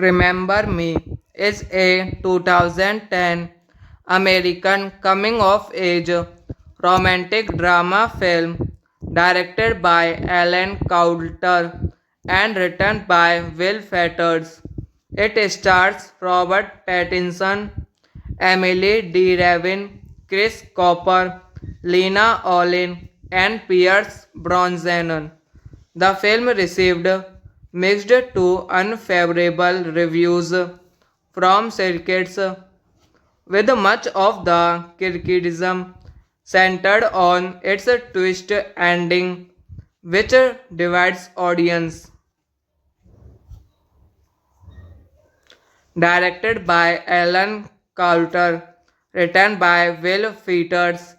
Remember Me is a 2010 American coming of age romantic drama film directed by Alan Coulter and written by Will Fetters. It stars Robert Pattinson, Emily D. Ravin, Chris Cooper, Lena Olin, and Pierce Brosnan. The film received mixed to unfavorable reviews from critics, with much of the criticism centered on its twist ending, which divides audience. Directed by Alan Coulter, written by Will Fetters,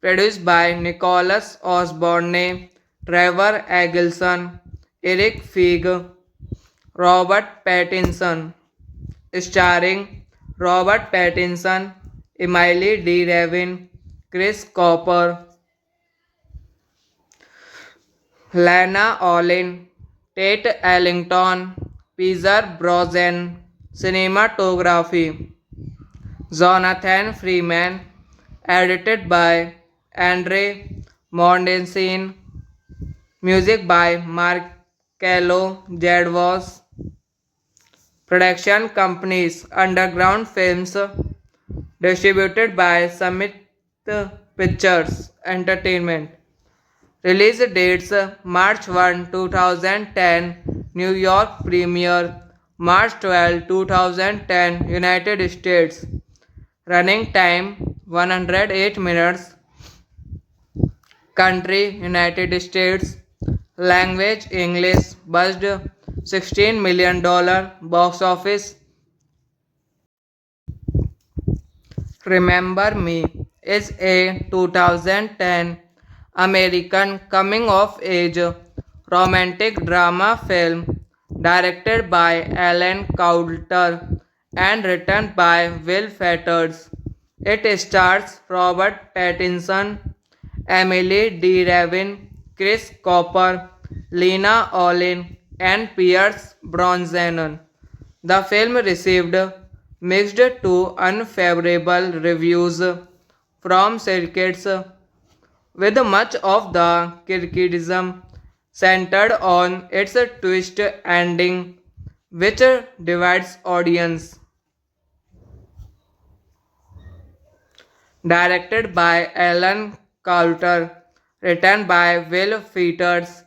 produced by Nicholas Osborne, Trevor Eggleston, Eric Feig, Robert Pattinson, starring Robert Pattinson, Emily D. Ravin, Chris Cooper, Lana Olin, Tate Ellington, Pierce Brosnan, cinematography, Jonathan Freeman, edited by Andre Mordensen, music by Marcello Jadwas, production companies Underground Films, distributed by Summit Pictures Entertainment. Release dates March 1, 2010, New York premiere, March 12, 2010, United States. Running time 108 minutes. Country United States. Language English. Buzzed $16 million. Box office. Remember Me is a 2010 American coming of age romantic drama film directed by Alan Coulter and written by Will Fetters. It stars Robert Pattinson, Emily D. Ravin, Chris Cooper, Lena Olin, and Pierce Brosnan. The film received mixed to unfavorable reviews from critics, with much of the criticism centered on its twist ending, which divides audience. Directed by Alan Coulter, written by Will Fetters,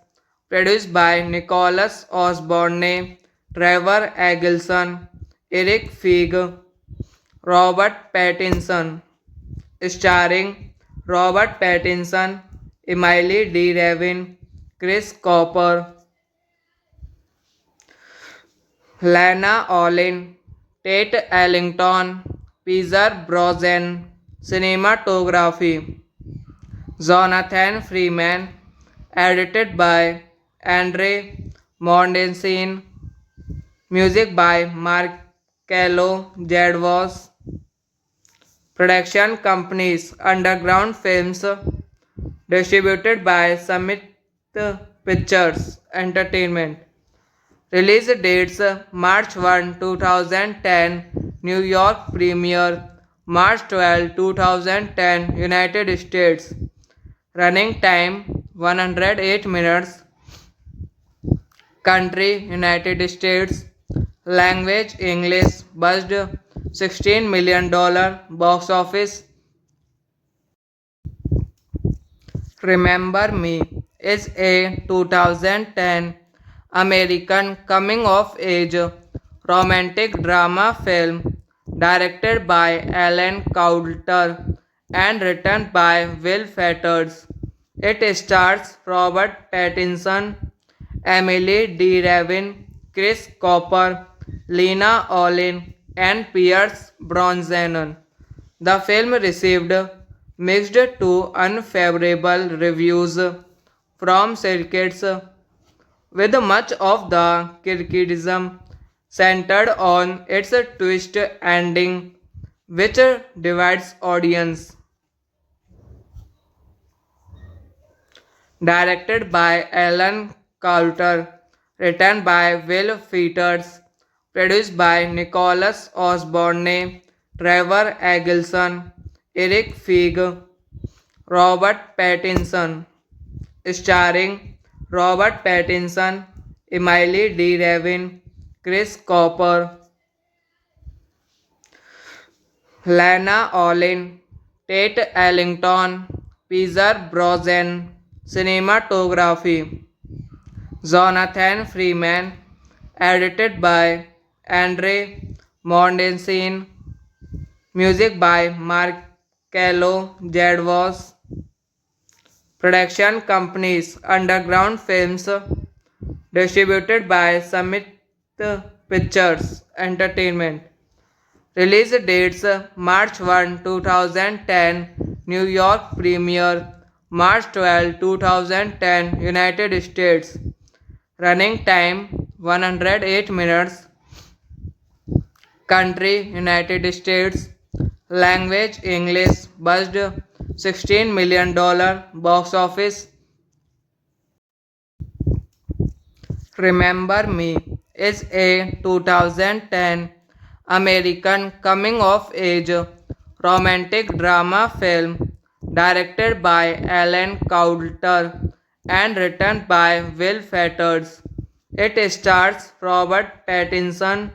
produced by Nicholas Osborne, Trevor Eggleston, Eric Feig, Robert Pattinson, starring Robert Pattinson, Emily D. Ravin, Chris Cooper, Lana Olin, Tate Ellington, Pierce Brosnan, Cinematography Jonathan Freeman. Edited by Andre Mondensin. Music by Marcello Jadwas. Production companies Underground Films. Distributed by Summit Pictures Entertainment. Release dates March 1, 2010, New York premiere, March 12, 2010, United States. Running time 108 minutes. Country United States. Language English. Buzzed $16 million. Box office Remember Me is a 2010 American coming of age romantic drama film directed by Alan Coulter and written by Will Fetters. It stars Robert Pattinson, Emily D. Ravin, Chris Cooper, Lena Olin, and Pierce Brosnan. The film received mixed to unfavorable reviews from critics, with much of the criticism centered on its twist ending, which divides audience. Directed by Alan Coulter, written by Will Fetters, produced by Nicholas Osborne, Trevor Eggleston, Eric Feig, Robert Pattinson, starring Robert Pattinson, Emily D. Ravin, Chris Cooper, Lana Olin, Tate Ellington, Pierce Brosnan. Cinematography Jonathan Freeman. Edited by Andre Mondensin. Music by Marcello Jadwas. Production companies Underground Films. Distributed by Summit Pictures Entertainment. Release dates March 1, 2010, New York premiere, March 12, 2010, United States. Running time 108 minutes. Country United States. Language English. Buzzed $16 million. Box office Remember Me is a 2010 American coming of age romantic drama film directed by Alan Coulter and written by Will Fetters. It stars Robert Pattinson,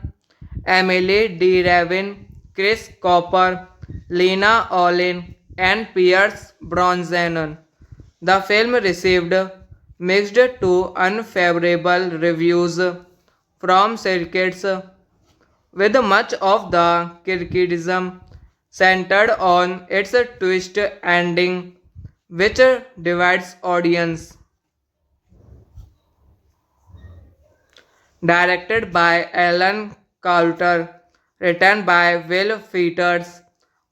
Emily D. Ravin, Chris Cooper, Lena Olin, and Pierce Brosnan. The film received mixed to unfavorable reviews from critics, with much of the criticism centered on its twist ending, which divides audience. Directed by Alan Coulter, written by Will Fetters,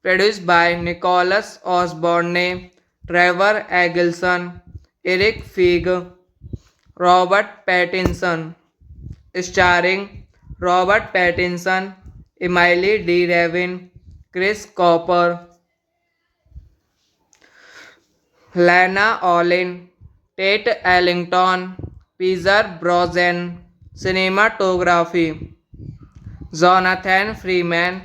produced by Nicholas Osborne, Trevor Eggleston, Eric Feig, Robert Pattinson, starring Robert Pattinson, Emily D. Ravin, Chris Cooper, Lana Olin, Tate Ellington, Pierce Brosnan. Cinematography Jonathan Freeman.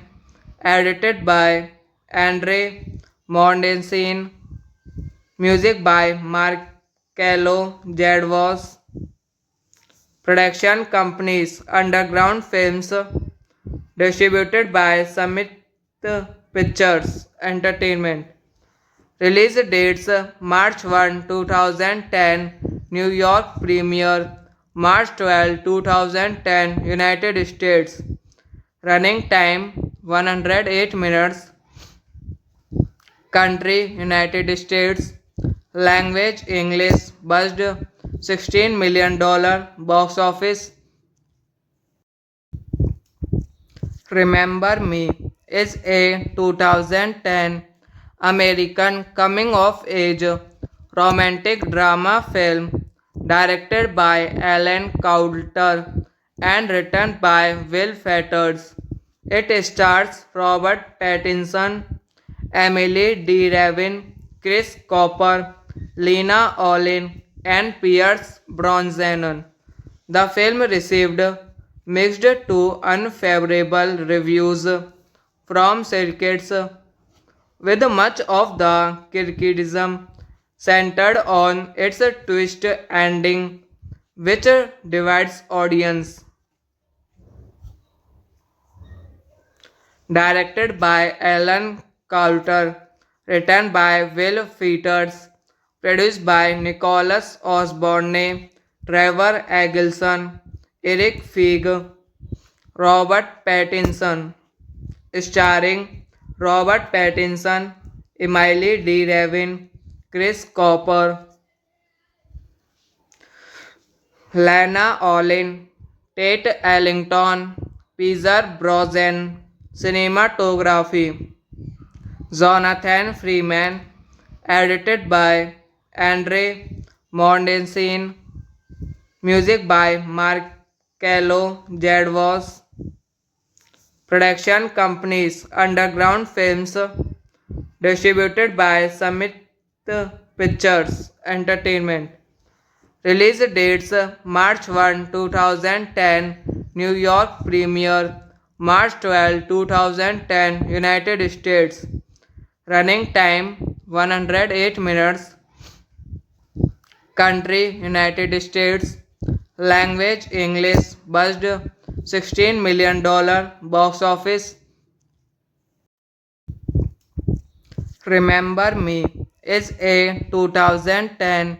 Edited by Andre Mondensin. Music by Marcello Jadwas. Production companies Underground Films. Distributed by Summit Pictures Entertainment. Release dates March 1, 2010, New York premiere, March 12, 2010, United States. Running time 108 minutes. Country United States. Language English. Buzzed $16 million. Box office Remember Me is a 2010 American coming of age romantic drama film directed by Alan Coulter and written by Will Fetters. It stars Robert Pattinson, Emily D. Ravin, Chris Cooper, Lena Olin, and Pierce Brosnan. The film received mixed to unfavorable reviews from critics, with much of the criticism centered on its twist ending, which divides audience. Directed by Alan Coulter, written by Will Fetters, produced by Nicholas Osborne, Trevor Eggleston, Eric Feig, Robert Pattinson, starring Robert Pattinson, Emily D. Ravin, Chris Cooper, Lana Olin, Tate Ellington, Pierce Brosnan, cinematography, Jonathan Freeman, edited by Andre Mondensin, music by Marcello Jadwas, production companies Underground Films, distributed by Summit Pictures Entertainment. Release dates March 1, 2010, New York premiere, March 12, 2010, United States. Running time 108 minutes. Country United States. Language English. Buzzed $16 million. Box office. Remember Me is a 2010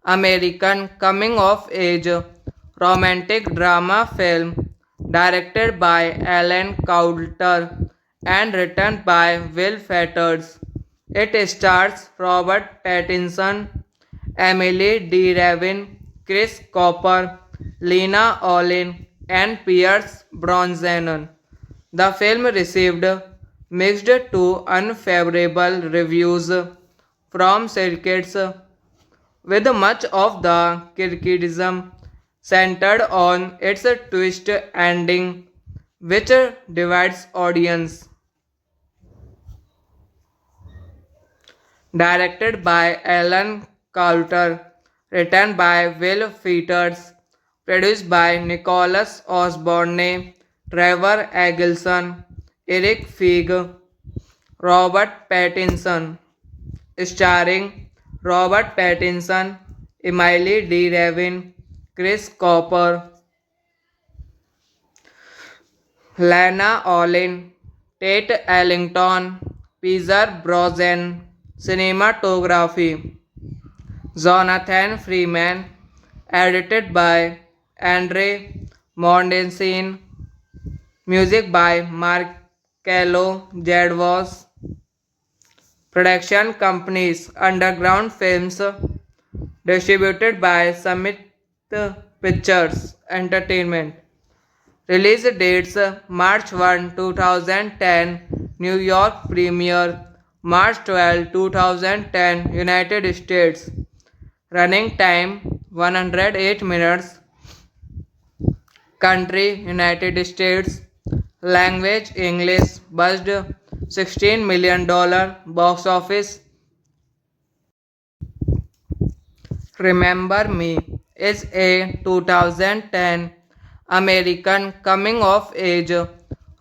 American coming of age romantic drama film directed by Alan Coulter and written by Will Fetters. It stars Robert Pattinson, Emily D. Ravin, Chris Cooper, Lena Olin, and Pierce Brosnan. The film received mixed to unfavorable reviews from critics, with much of the criticism centered on its twist ending, which divides audience. Directed by Alan Coulter, written by Will Fetters, produced by Nicholas Osborne, Trevor Eggleston, Eric Feig, Robert Pattinson, starring Robert Pattinson, Emily D. Ravin, Chris Cooper, Lana Olin, Tate Ellington, Pierce Brosnan, cinematography, Jonathan Freeman, edited by Andre Mondensin, music by Marcello Jadwas, production companies Underground Films, distributed by Summit Pictures Entertainment. Release dates March 1, 2010, New York premiere, March 12, 2010, United States. Running time 108 minutes. Country United States. Language English. Buzzed $16 million. Box office. Remember Me is a 2010 American coming of age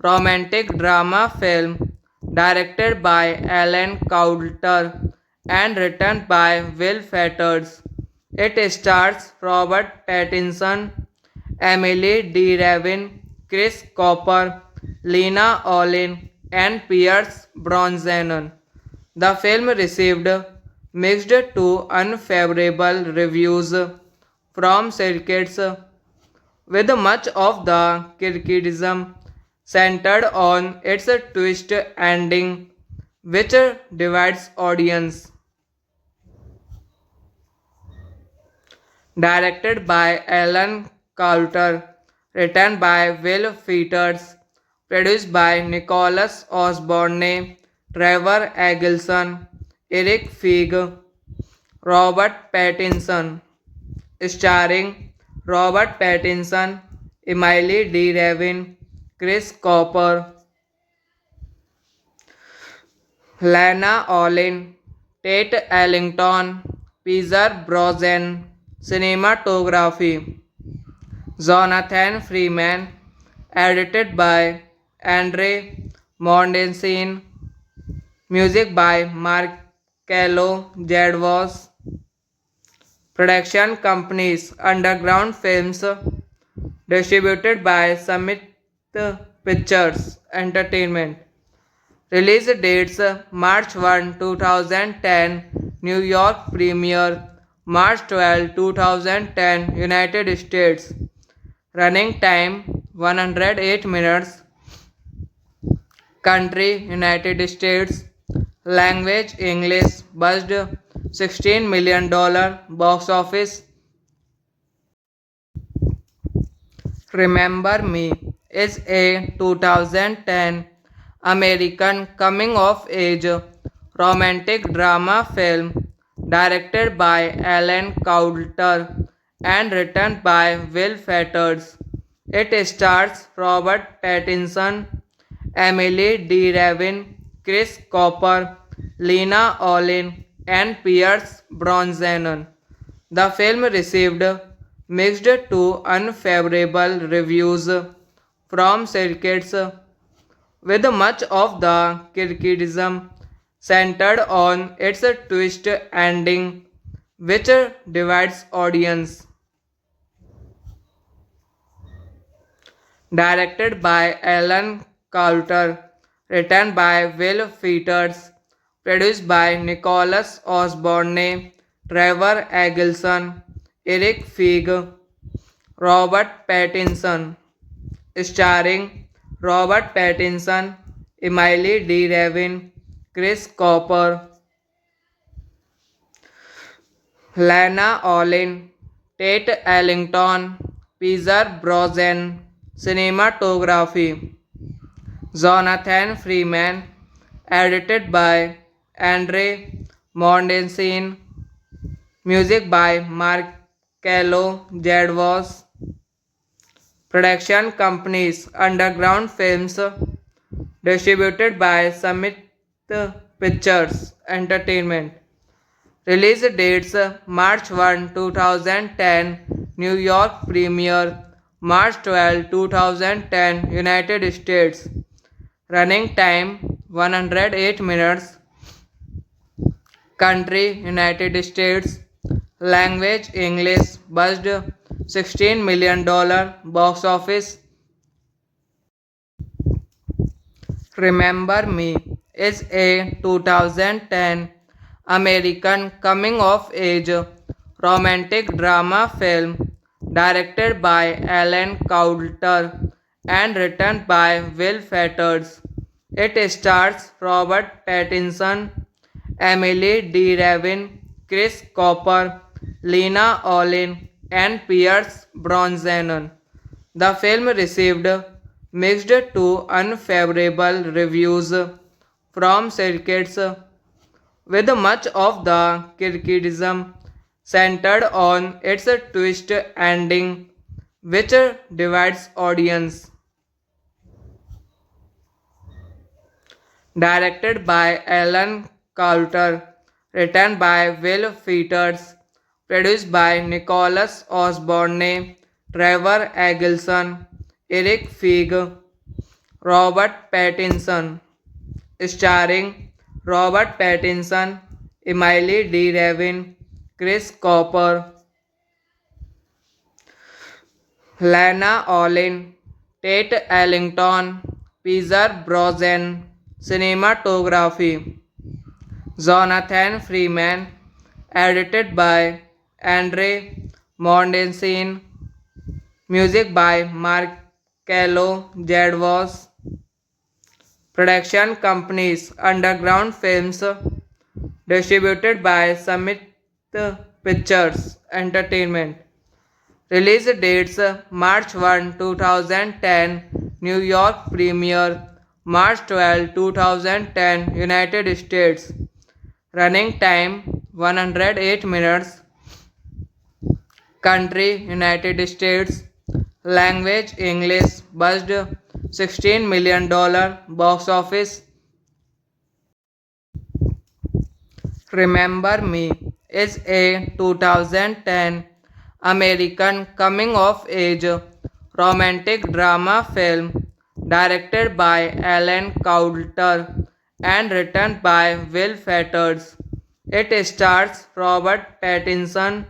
romantic drama film directed by Alan Coulter and written by Will Fetters. It stars Robert Pattinson, Emily D. Ravin, Chris Cooper, Lena Olin, and Pierce Brosnan. The film received mixed to unfavorable reviews from critics, with much of the criticism centered on its twist ending, which divides audience. Directed by Alan Coulter, written by Will Fetters, produced by Nicholas Osborne, Trevor Eggleston, Eric Feig, Robert Pattinson, starring Robert Pattinson, Emily D. Ravin, Chris Cooper, Lana Olin, Tate Ellington, Pierce Brosnan, cinematography, Jonathan Freeman, edited by Andre Mondensin, music by Marcello Jadwas, production companies Underground Films, distributed by Summit Pictures Entertainment. Release dates March 1, 2010, New York premiere, March 12, 2010, United States. Running time 108 minutes. Country United States. Language English. Buzzed $16 million. Box office. Remember Me is a 2010 American coming of age romantic drama film directed by Alan Coulter and written by Will Fetters. It stars Robert Pattinson, Emily D. Ravin, Chris Cooper, Lena Olin, and Pierce Brosnan. The film received mixed to unfavorable reviews from critics, with much of the criticism centered on its twist ending, which divides audience. Directed by Alan Coulter, written by Will Fetters, produced by Nicholas Osborne, Trevor Eggleston, Eric Feig, Robert Pattinson, starring Robert Pattinson, Emily D. Ravin, Chris Cooper, Lana Olin, Tate Ellington, Pierce Brosnan, cinematography, Jonathan Freeman, edited by Andre Mondensin, music by Marcello Jadwas, production companies Underground Films, distributed by Summit Pictures Entertainment. Release dates March 1, 2010, New York premiere, March 12, 2010, United States. Running time 108 minutes. Country United States. Language English. Buzzed $16 million. Box office. Remember Me is a 2010 American coming of age romantic drama film directed by Alan Coulter and written by Will Fetters. It stars Robert Pattinson, Emily D. Ravin, Chris Cooper, Lena Olin, and Pierce Brosnan. The film received mixed to unfavorable reviews from critics, with much of the criticism centered on its twist ending, which divides audience. Directed by Alan Coulter, written by Will Fetters, produced by Nicholas Osborne, Trevor Eggleston, Eric Feig, Robert Pattinson, starring Robert Pattinson, Emily D. Ravin, Chris Cooper, Lana Olin, Tate Ellington, Pierce Brosnan, cinematography, Jonathan Freeman, edited by Andre Mondensin, music by Marcello Jadwas, production companies Underground Films, distributed by Summit Pictures Entertainment. Release dates March 1, 2010, New York premiere, March 12, 2010, United States. Running time 108 minutes. Country United States. Language English. Buzzed $16 million. Box office Remember Me is a 2010 American coming of age romantic drama film directed by Alan Coulter and written by Will Fetters. It stars Robert Pattinson,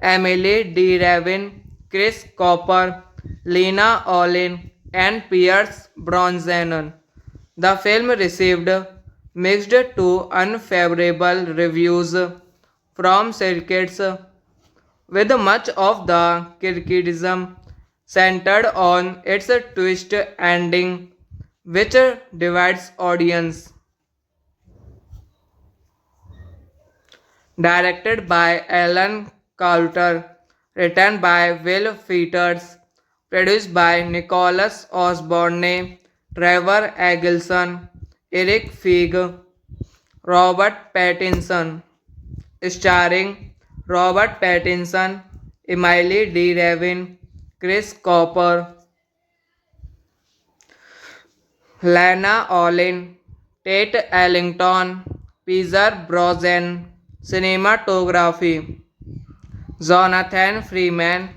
Emily D. Ravin, Chris Cooper, Lena Olin, and Pierce Brosnan. The film received mixed to unfavorable reviews from critics, with much of the criticism centered on its twist ending, which divides audience. Directed by Alan Coulter, written by Will Fetters, produced by Nicholas Osborne, Trevor Eggleston, Eric Feig, Robert Pattinson, starring Robert Pattinson, Emily D. Ravin, Chris Cooper, Lana Olin, Tate Ellington, Pierce Brosnan, cinematography, Jonathan Freeman,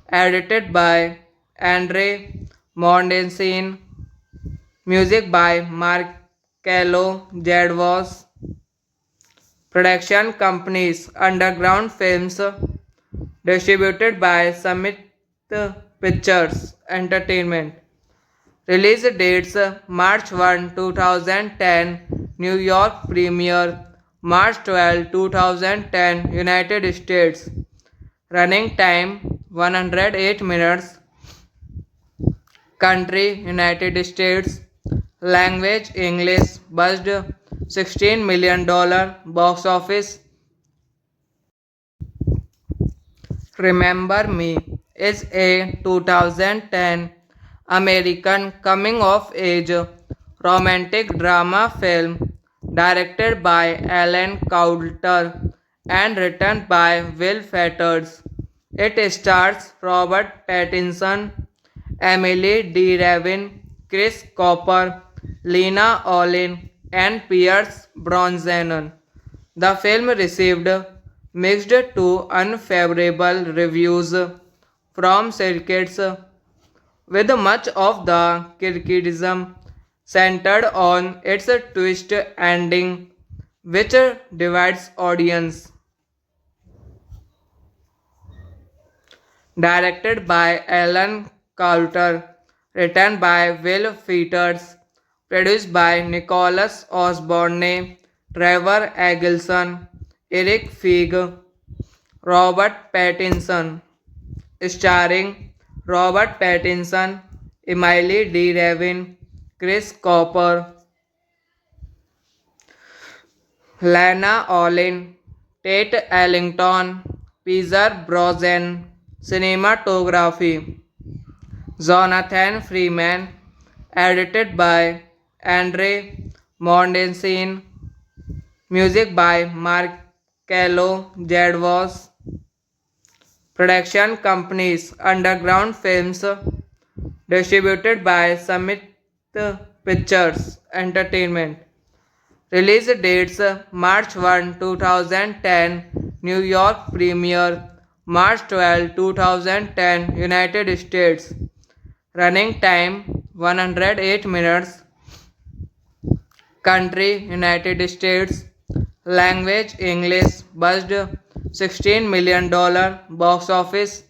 edited by Andre Mordensen, music by Marcello Jadwas, production companies Underground Films, distributed by Summit Pictures Entertainment. Release dates March 1, 2010, New York premiere, March 12, 2010, United States. Running time 108 minutes. Country United States. Language English. Buzzed $16 million. Box office Remember Me is a 2010 American coming of age romantic drama film directed by Alan Coulter and written by Will Fetters. It stars Robert Pattinson, Emily D. Ravin, Chris Cooper, Lena Olin, and Pierce Brosnan. The film received mixed to unfavorable reviews from critics, with much of the criticism centered on its twist ending, which divides audience. Directed by Alan Coulter, written by Will Fetters, produced by Nicholas Osborne, Trevor Eggleston, Eric Feig, Robert Pattinson, starring Robert Pattinson, Emily D. Ravin, Chris Cooper, Lana Olin, Tate Ellington, Pierce Brosnan, cinematography, Jonathan Freeman, edited by Andre Mordensen, music by Marcello Jadwas, production companies Underground Films, distributed by Summit Pictures Entertainment. Release dates March 1, 2010, New York premiere, March 12, 2010, United States. Running time 108 minutes. Country United States. Language English. Buzzed $16 million. Box office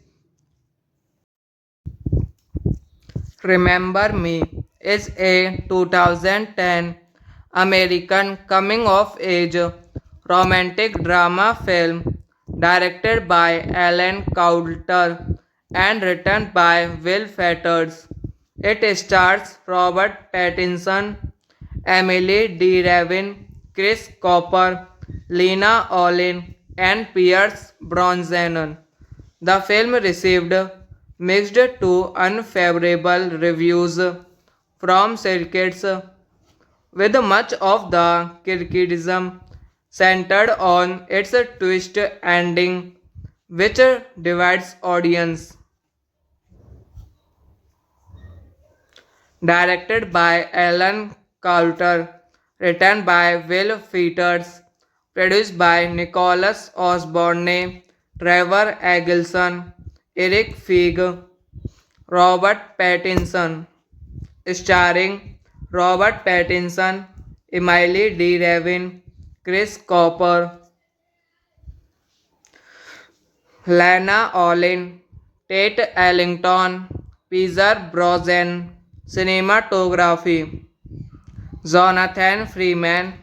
Remember Me is a 2010 American coming of age romantic drama film directed by Alan Coulter and written by Will Fetters. It stars Robert Pattinson, Emily D. Ravin, Chris Cooper, Lena Olin, and Pierce Brosnan. The film received mixed to unfavorable reviews from circuits, with much of the criticism centered on its twist ending, which divides audience. Directed by Alan Coulter, written by Will Featers, produced by Nicholas Osborne, Trevor Eggleston, Eric Feig, Robert Pattinson, starring Robert Pattinson, Emily D. Ravin, Chris Cooper, Lana Olin, Tate Ellington, Peter Brosnan, cinematography, Jonathan Freeman,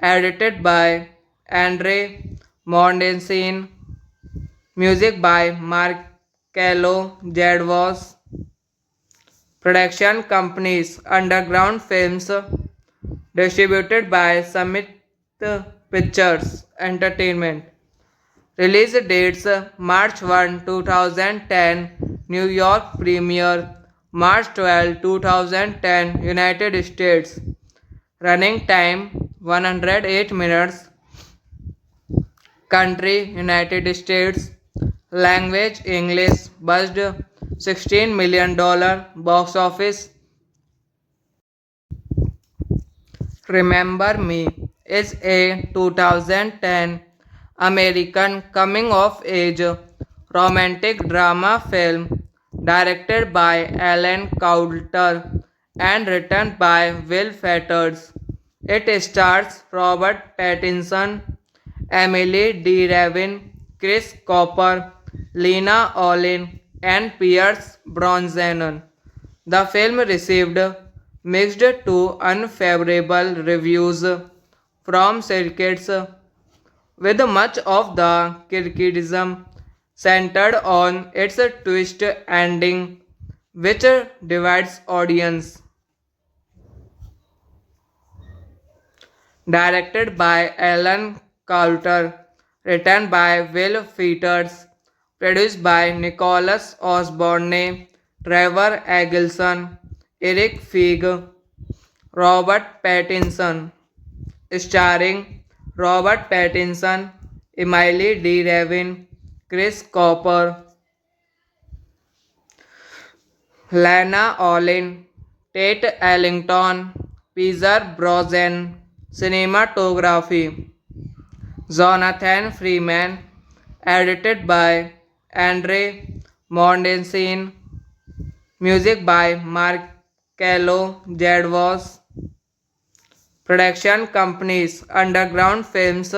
edited by Andre Mordensen, music by Marcello Jadwas, production companies Underground Films, distributed by Summit Pictures Entertainment. Release dates March 1, 2010, New York premiere, March 12, 2010, United States. Running time 108 minutes. Country United States. Language English. Buzzed $16 million. Box office. Remember Me is a 2010 American coming of age romantic drama film directed by Alan Coulter and written by Will Fetters. It stars Robert Pattinson, Emily D. Ravin, Chris Cooper, Lena Olin, and Pierce Brosnan. The film received mixed to unfavorable reviews from critics, with much of the criticism centered on its twist ending, which divides audience. Directed by Alan Coulter, written by Will Featers, produced by Nicholas Osborne, Trevor Eggleston, Eric Feig, Robert Pattinson, starring Robert Pattinson, Emily D. Ravin, Chris Cooper, Lana Olin, Tate Ellington, Peter Brosnan, cinematography, Jonathan Freeman, edited by Andre Mordensen, music by Marcello Jadwas, production companies Underground Films,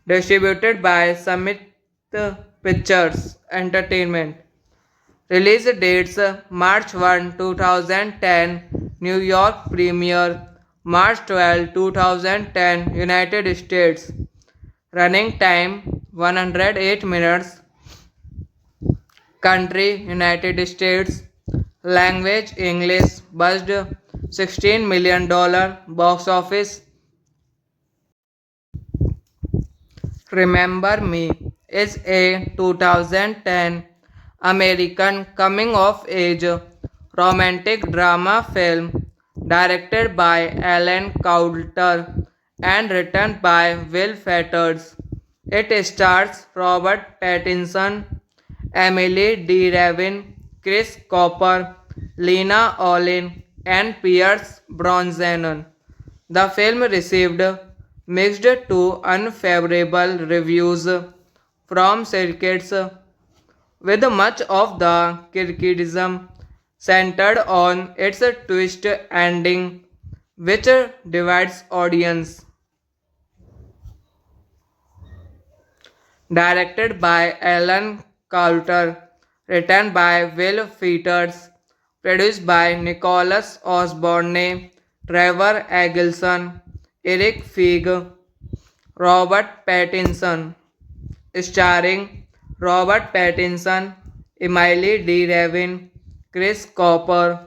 distributed by Summit Pictures Entertainment. Release dates March 1, 2010, New York premiere, March 12, 2010, United States. Running time 108 minutes. Country United States. Language English. Buzzed $16 million. Box office. Remember Me is a 2010 American coming of age romantic drama film directed by Alan Coulter and written by Will Fetters. It stars Robert Pattinson, Emily D. Ravin, Chris Cooper, Lena Olin, and Pierce Brosnan. The film received mixed to unfavorable reviews from critics, with much of the criticism centered on its twist ending, which divides audience. Directed by Alan Coulter, written by Will Featers, produced by Nicholas Osborne, Trevor Eggleston, Eric Feig, Robert Pattinson, starring Robert Pattinson, Emily D. Ravin, Chris Cooper,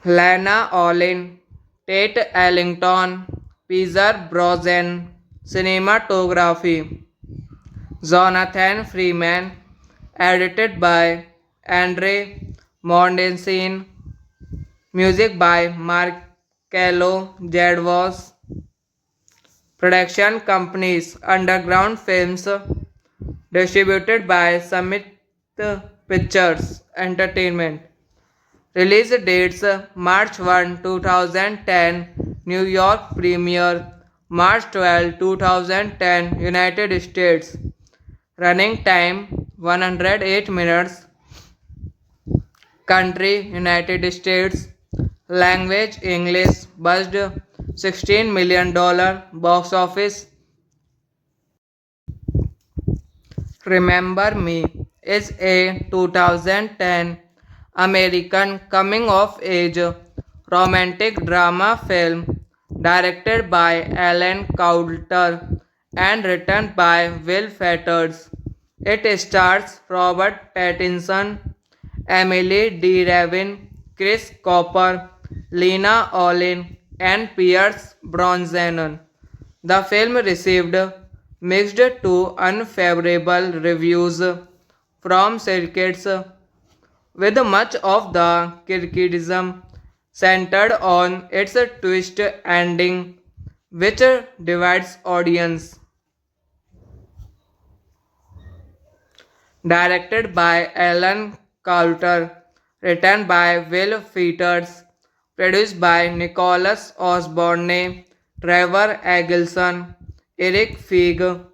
Lana Olin, Tate Ellington, Peter Brosnan, cinematography, Jonathan Freeman, edited by Andre Mondensine. Music by Marcello Jadwas. Production companies Underground Films. Distributed by Summit Pictures Entertainment. Release dates March 1, 2010, New York premiere, March 12, 2010, United States. Running time 108 minutes. Country United States. Language English. Buzzed $16 million. Box office. Remember Me is a 2010 American coming of age romantic drama film directed by Alan Coulter and written by Will Fetters. It stars Robert Pattinson, Emily D. Ravin, Chris Cooper, Lena Olin, and Pierce Brosnan. The film received mixed to unfavorable reviews from critics, with much of the criticism centered on its twist ending, which divides audience. Directed by Alan Coulter, written by Will Fetters, produced by Nicholas Osborne, Trevor Eggleston, Eric Feig,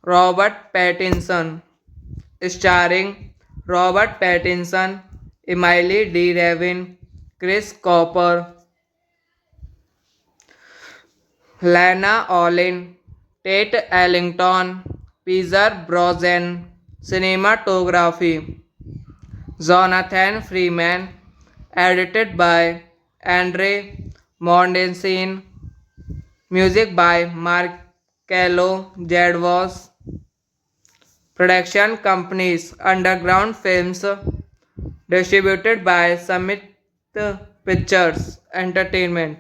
Robert Pattinson, starring Robert Pattinson, Emily D. Ravin, Chris Cooper, Lena Olin, Tate Ellington, Pierce Brosnan, cinematography, Jonathan Freeman, edited by Andre Mondensine, music by Marcello Jadwas, production companies Underground Films, distributed by Summit Pictures Entertainment.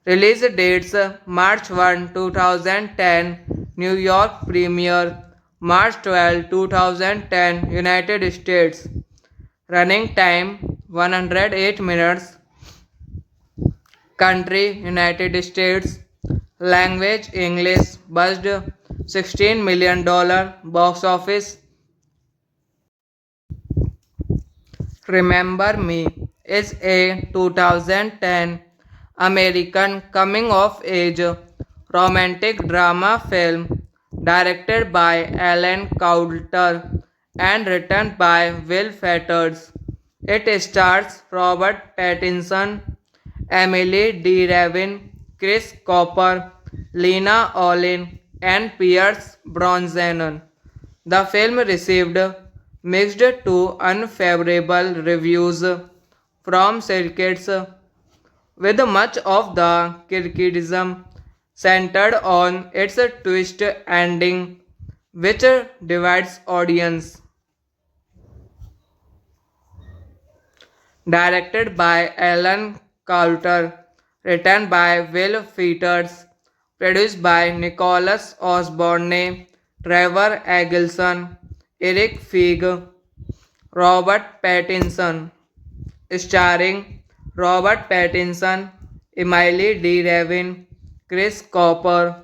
Release dates March 1, 2010, New York premiere, March 12, 2010, United States. Running time 108 minutes. Country United States. Language English. Buzzed $16 million. Box office. Remember Me is a 2010 American coming of age romantic drama film directed by Alan Coulter and written by Will Fetters. It stars Robert Pattinson, Emily D. Ravin, Chris Cooper, Lena Olin, and Pierce Brosnan. The film received mixed to unfavorable reviews from critics, with much of the criticism centered on its twist ending, which divides audience. Directed by Alan Coulter, written by Will Fetters, produced by Nicholas Osborne, Trevor Eggleston, Eric Feig, Robert Pattinson, starring Robert Pattinson, Emily D. Ravin, Chris Cooper,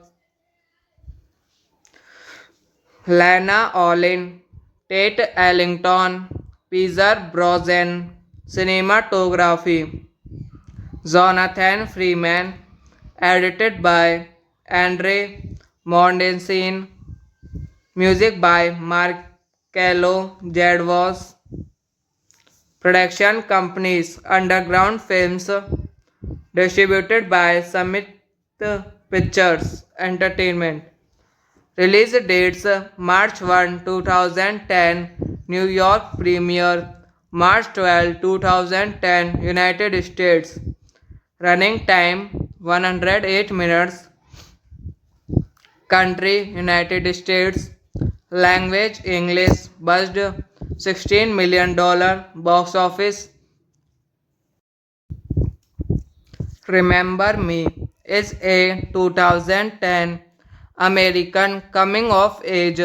Lena Olin, Tate Ellington, Pierce Brosnan, cinematography, Jonathan Freeman, edited by Andre Mondensine, music by Marcello Jadwas, production companies Underground Films, distributed by Summit Pictures Entertainment. Release dates March 1, 2010, New York premiere, March 12, 2010, United States. Running time 108 minutes. Country United States. Language English. Buzzed $16 million. Box office. Remember Me is a 2010 American coming of age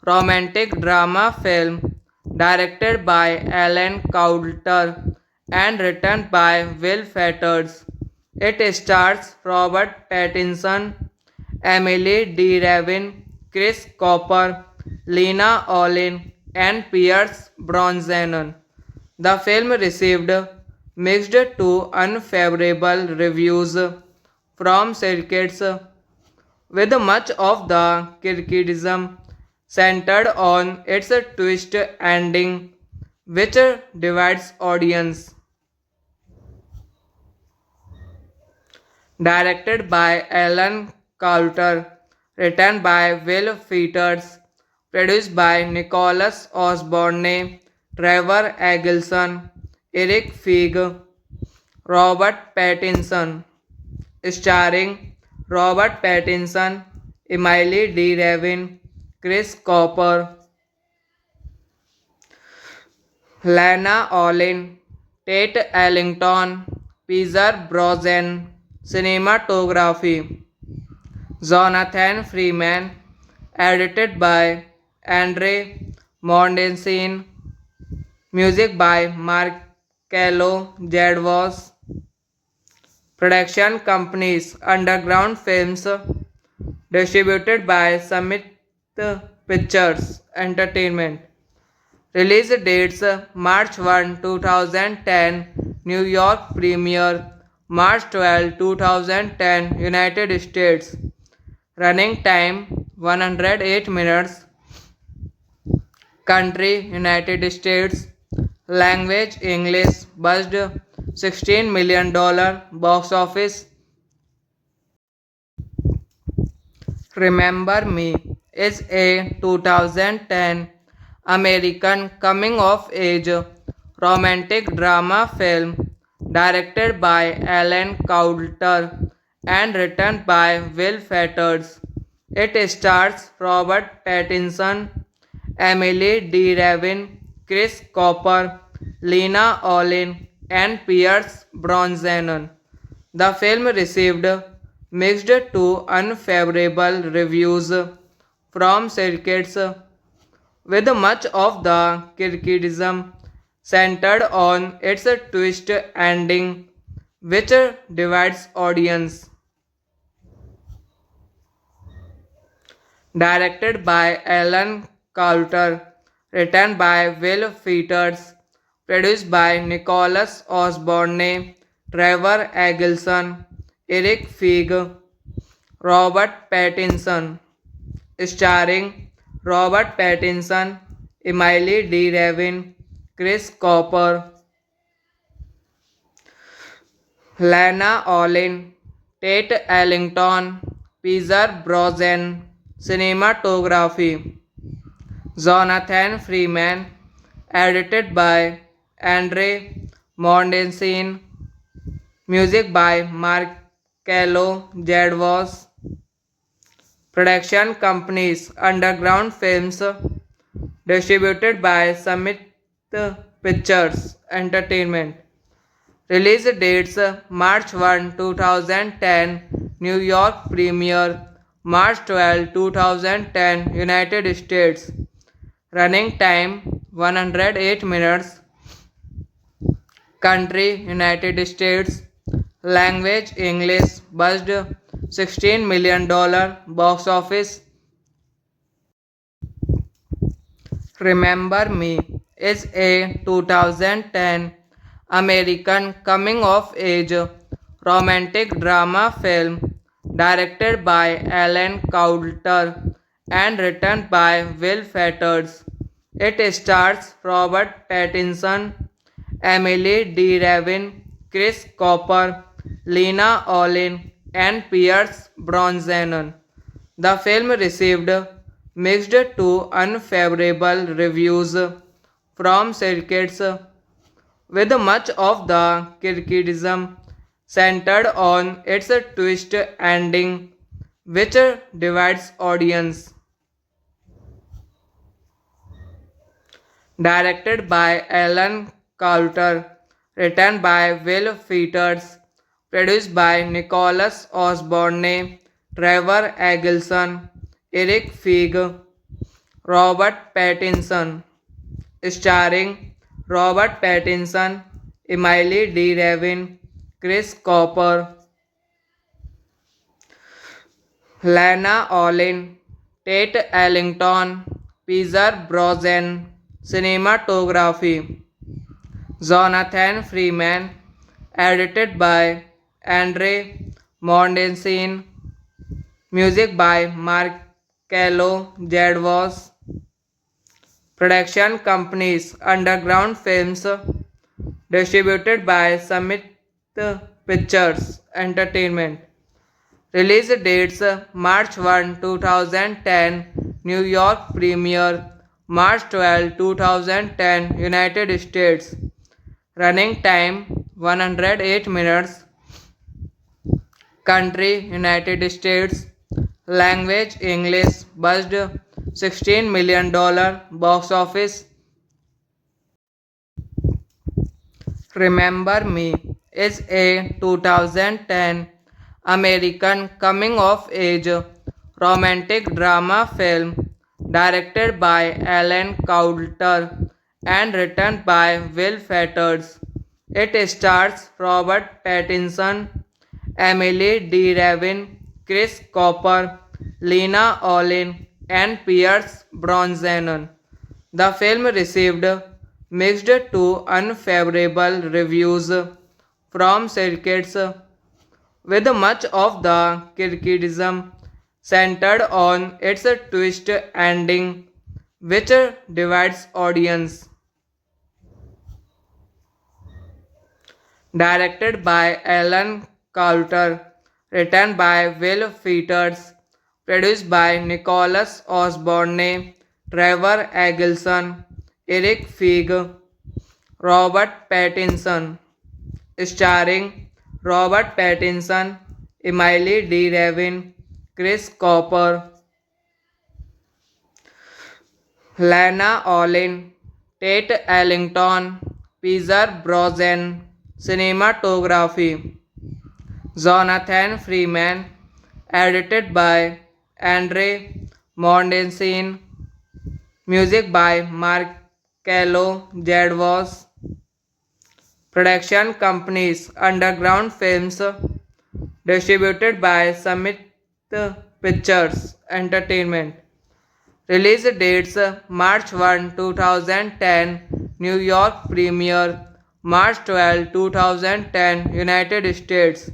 romantic drama film directed by Alan Coulter and written by Will Fetters. It stars Robert Pattinson, Emily D. Ravin, Chris Cooper, Lena Olin, and Pierce Brosnan. The film received mixed to unfavorable reviews from critics, with much of the criticism centered on its twist ending, which divides audience. Directed by Alan Coulter, written by Will Fetters, produced by Nicholas Osborne, Trevor Eggleston, Eric Feig, Robert Pattinson, starring Robert Pattinson, Emily D. Ravin, Chris Cooper, Lana Olin, Tate Ellington, Pierce Brosnan, cinematography, Jonathan Freeman, edited by Andre Mondensin, music by Marcello Jadwas, production companies Underground Films, distributed by Summit Pictures Entertainment. Release dates March 1, 2010, New York premiere, March 12, 2010, United States. Running time 108 minutes. Country United States. Language English. Budget $16 million. Box office Remember Me is a 2010 American coming of age romantic drama film directed by Alan Coulter and written by Will Fetters. It stars Robert Pattinson, Emily D. Ravin, Chris Cooper, Lena Olin, and Pierce Brosnan. The film received mixed to unfavorable reviews from critics, with much of the criticism centered on its twist ending, which divides audience. Directed by Alan Coulter, written by Will Fetters, produced by Nicholas Osborne, Trevor Eggleston, Eric Feig, Robert Pattinson, starring Robert Pattinson, Emily D. Ravin, Chris Cooper, Lana Olin, Tate Ellington, Pierce Brosnan, cinematography, Jonathan Freeman, edited by Andre Mondensin, music by Marcello Jadwas, production companies Underground Films, distributed by Summit Pictures Entertainment. Release dates March 1, 2010, New York premiere, March 12, 2010, United States. Running time 108 minutes. Country United States. Language English. Budget $16 million. Box office Remember Me is a 2010 American coming of age romantic drama film directed by Alan Coulter and written by Will Fetters. It stars Robert Pattinson, Emily D. Ravin, Chris Cooper, Lena Olin, and Pierce Brosnan. The film received mixed to unfavorable reviews from critics, with much of the criticism centered on its twist ending, which divides audience. Directed by Alan Coulter, written by Will Fetters, produced by Nicholas Osborne, Trevor Eggleston, Eric Feig, Robert Pattinson, starring Robert Pattinson, Emily D. Ravin, Chris Cooper, Lana Olin, Tate Ellington, Peter Brosnan, cinematography, Jonathan Freeman, edited by Andre Mondensin, music by Marcello Jadwas, production companies Underground Films, distributed by Summit Pictures Entertainment. Release dates March 1, 2010, New York premiere, March 12, 2010, United States. Running time 108 minutes. Country United States. Language English. Buzzed $16 million. Box office Remember Me is a 2010 American coming of age romantic drama film directed by Alan Coulter and written by Will Fetters. It stars Robert Pattinson, Emily D. Ravin, Chris Cooper, Lena Olin, and Pierce Brosnan. The film received mixed to unfavorable reviews from critics, with much of the criticism centered on its twist ending, which divides audience. Directed by Alan Coulter, written by Will Fetters, produced by Nicholas Osborne, Trevor Eggleston, Eric Feig, Robert Pattinson, starring Robert Pattinson, Emily D. Ravin, Chris Cooper, Lana Olin, Tate Ellington, Peter Brosnan, cinematography, Jonathan Freeman, edited by Andre Mondensin, music by Marcello Jadwas, production companies Underground Films, distributed by Summit Pictures Entertainment. Release dates March 1, 2010, New York premiere, March 12, 2010, United States.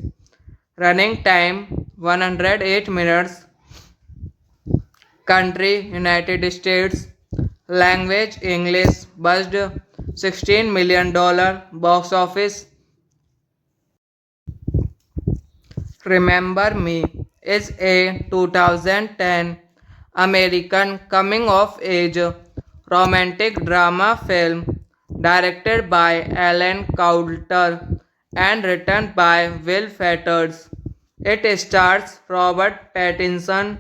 Running time 108 minutes. Country United States. Language English. Buzzed $16 million. Box office Remember Me is a 2010 American coming of age romantic drama film directed by Alan Coulter and written by Will Fetters. It stars Robert Pattinson,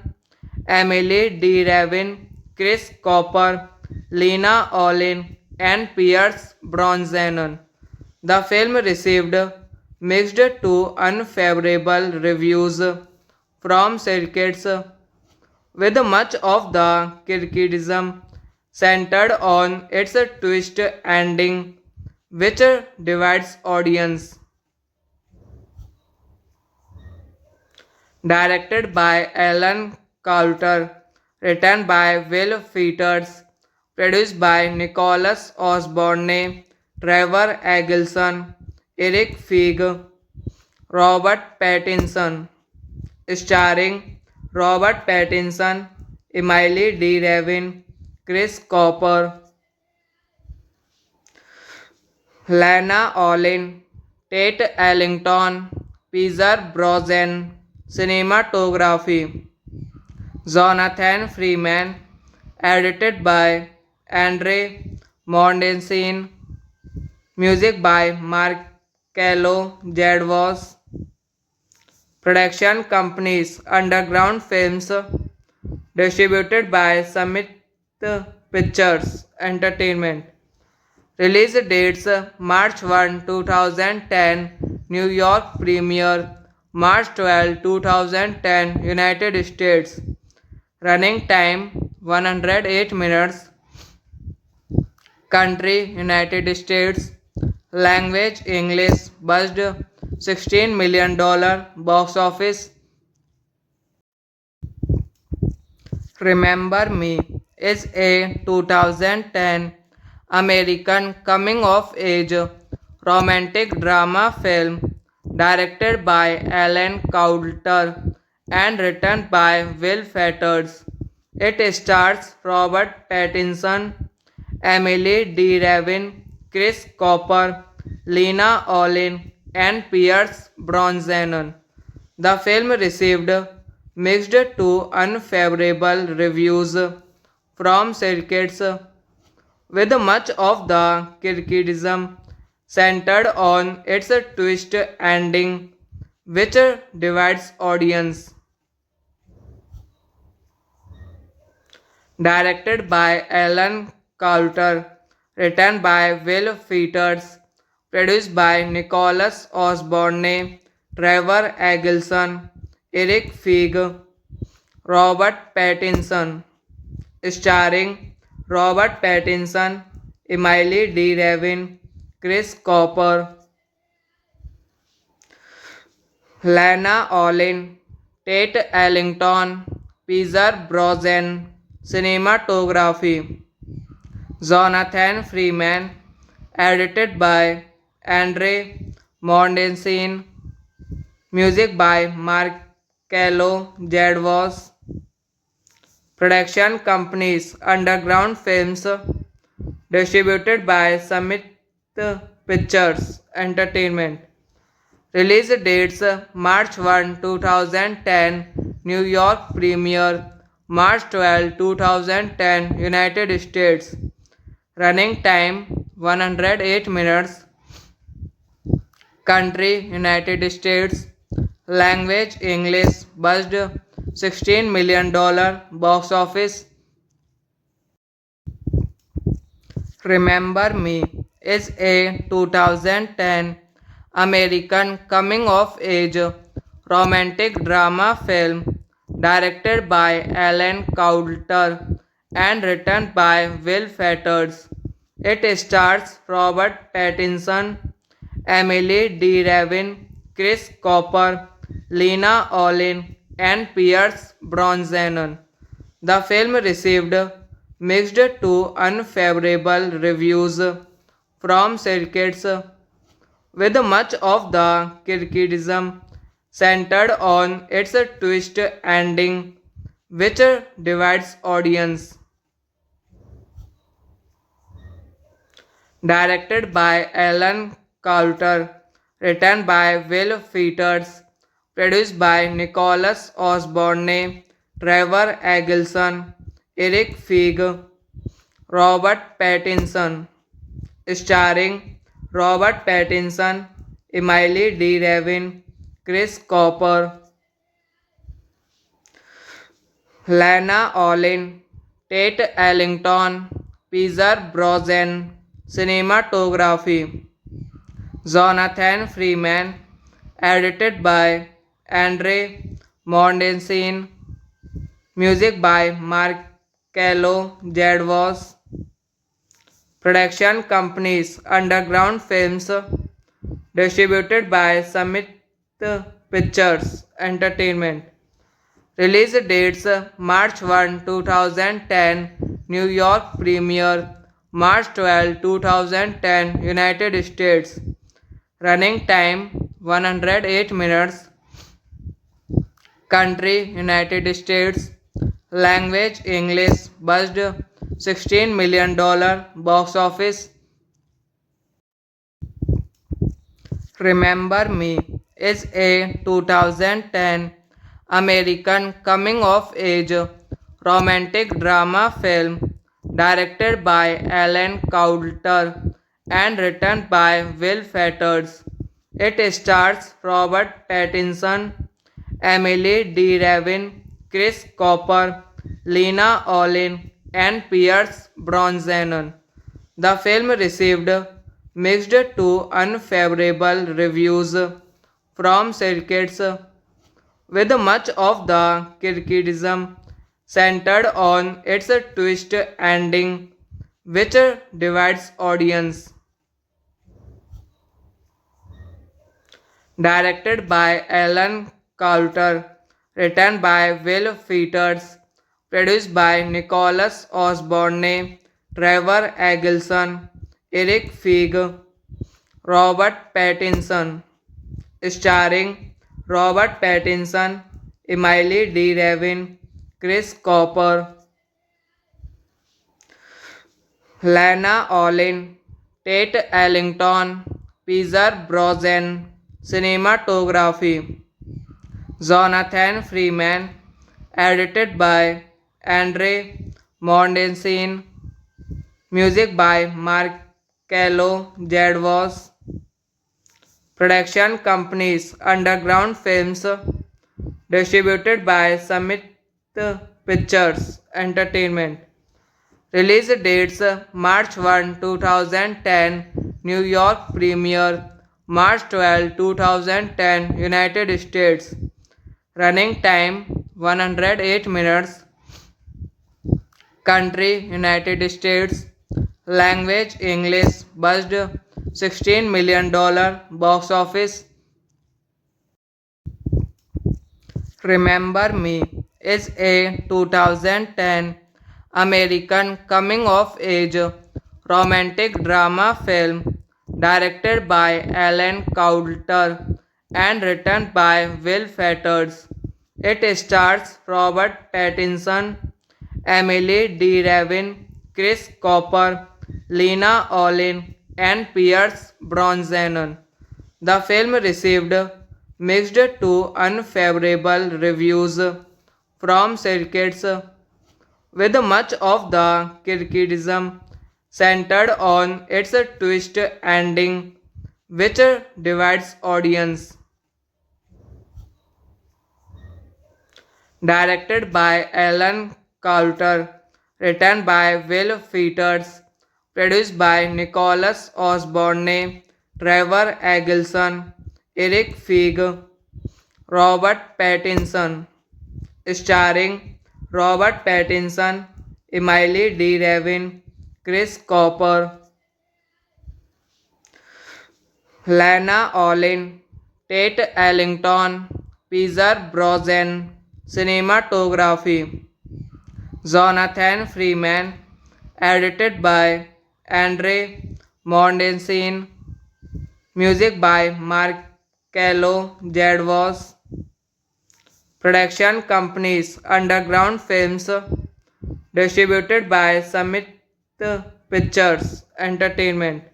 Emily D. Ravin, Chris Cooper, Lena Olin, and Pierce Brosnan. The film received mixed to unfavorable reviews from critics, with much of the criticism centered on its twist ending, which divides audience. Directed by Alan Coulter, written by Will Fetters, produced by Nicholas Osborne, Trevor Eggleston, Eric Feig, Robert Pattinson, starring Robert Pattinson, Emily D. Ravin, Chris Cooper, Lana Olin, Tate Ellington, Peter Brosnan, cinematography, Jonathan Freeman, edited by Andre Mondensin, music by Marcello Jadwas, production companies Underground Films, distributed by Summit Pictures Entertainment. Release dates March 1, 2010, New York premiere, March 12, 2010, United States. Running time 108 minutes. Country United States. Language English. Budget $16 million. Box office. Remember Me is a 2010 American coming of age romantic drama film directed by Alan Coulter and written by Will Fetters. It stars Robert Pattinson, Emily D. Ravin, Chris Cooper, Lena Olin, and Pierce Brosnan. The film received mixed to unfavorable reviews from critics, with much of the criticism centered on its twist ending, which divides audience. Directed by Alan Coulter, written by Will Fetters, produced by Nicholas Osborne, Trevor Eggleston, Eric Feig, Robert Pattinson, starring Robert Pattinson, Emily D. Ravin, Chris Cooper, Lana Olin, Tate Ellington, Pierce Brosnan, cinematography, Jonathan Freeman, edited by Andre Mordensen, music by Marcello Jadwas, production companies Underground Films, distributed by Summit Pictures Entertainment. Release dates March 1, 2010, New York premiere, March 12, 2010, United States. Running time 108 minutes. Country United States. Language English. Budget $16 million. Box office. Remember Me is a 2010 American coming of age romantic drama film directed by Alan Coulter and written by Will Fetters. It stars Robert Pattinson, Emily D. Ravin, Chris Cooper, Lena Olin, and Pierce Brosnan. The film received mixed to unfavorable reviews from critics, with much of the criticism centered on its twist ending, which divides audience. Directed by Alan Coulter, written by Will Fetters, produced by Nicholas Osborne, Trevor Eggleston, Eric Feig, Robert Pattinson, starring Robert Pattinson, Emily D. Ravin, Chris Cooper, Lana Olin, Tate Ellington, Pierce Brosnan, cinematography, Jonathan Freeman, edited by Andre Mordensen, music by Marcello Jadwas, production companies Underground Films, distributed by Summit Pictures Entertainment. Release dates March 1, 2010, New York premiere, March 12, 2010, United States. Running time 108 minutes. Country United States. Language English. Budget $16 million. Box office. Remember Me is a 2010 American coming of age romantic drama film directed by Alan Coulter and written by Will Fetters. It stars Robert Pattinson, Emily D. Ravin, Chris Cooper, Lena Olin, and Pierce Brosnan. The film received mixed to unfavorable reviews from critics, with much of the criticism centered on its twist ending, which divides audience. Directed by Alan Coulter, written by Will Featers, produced by Nicholas Osborne, Trevor Eggleston, Eric Feig, Robert Pattinson, starring Robert Pattinson, Emily D. Ravin, Chris Cooper, Lana Olin, Tate Ellington, Peter Brosnan, cinematography, Jonathan Freeman, edited by Andre Mordensen, music by Marcello Jadwas, production companies Underground Films, distributed by Summit Pictures Entertainment. Release dates March 1, 2010, New York premiere, March 12, 2010, United States. Running time 108 minutes. Country United States. Language English. Budget $16 million. Box office Remember Me is a 2010 American coming of age romantic drama film directed by Alan Coulter and written by Will Fetters. It stars Robert Pattinson, Emily D. Ravin, Chris Cooper, Lena Olin, and Pierce Brosnan. The film received mixed to unfavorable reviews from critics, with much of the criticism centered on its twist ending, which divides audience. Directed by Alan Coulter, written by Will Featers, produced by Nicholas Osborne, Trevor Eggleston, Eric Feig, Robert Pattinson, starring Robert Pattinson, Emily D. Ravin, Chris Cooper, Lana Olin, Tate Ellington, Peter Brosnan, cinematography, Jonathan Freeman, edited by Andre Mordensen, music by Marcello Jadwas, production companies Underground Films, distributed by Summit Pictures Entertainment.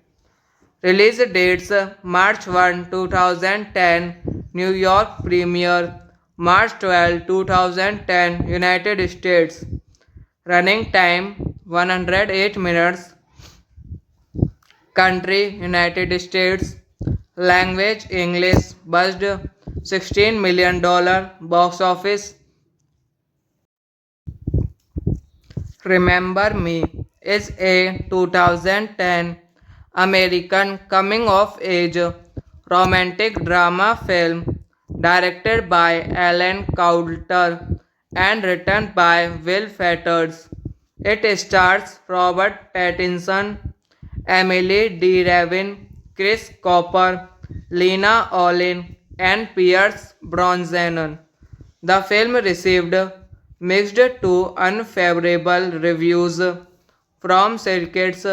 Release dates March 1, 2010, New York premiere, March 12, 2010, United States. Running time 108 minutes. Country United States. Language English. Budget $16 million. Box office Remember Me is a 2010 American coming of age romantic drama film directed by Alan Coulter and written by Will Fetters. It stars Robert Pattinson, Emily D. Ravin, Chris Cooper, Lena Olin, and Pierce Brosnan. The film received mixed to unfavorable reviews from critics,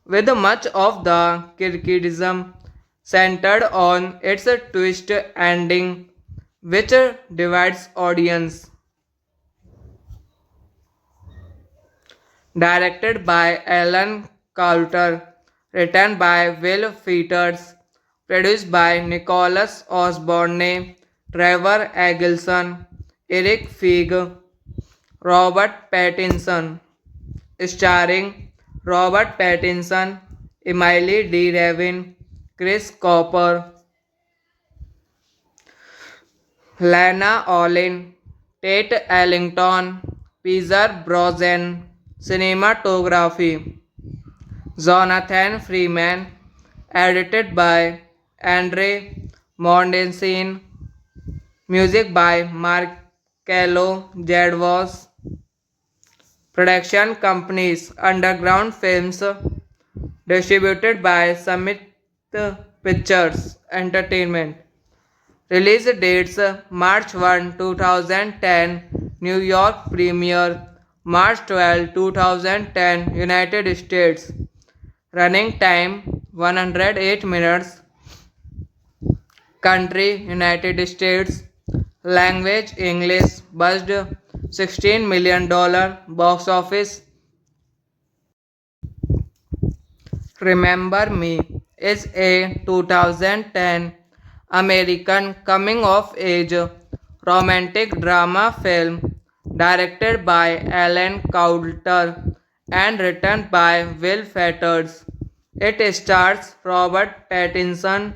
with much of the criticism centered on its twist ending, which divides audience. Directed by Alan Coulter, written by Will Featers, produced by Nicholas Osborne, Trevor Eggleston, Eric Feig, Robert Pattinson, starring Robert Pattinson, Emily D. Ravin, Chris Cooper, Lana Olin, Tate Ellington, Peter Brosnan, cinematography, Jonathan Freeman, edited by Andre Mordensen, music by Marcello Jadwas, Production companies Underground Films, distributed by Summit Pictures Entertainment. Release dates March 1, 2010, New York premiere, March 12, 2010, United States. Running time 108 minutes. Country United States. Language English. Budget $16 million. Box office Remember Me is a 2010 American coming of age romantic drama film directed by Alan Coulter and written by Will Fetters. It stars Robert Pattinson,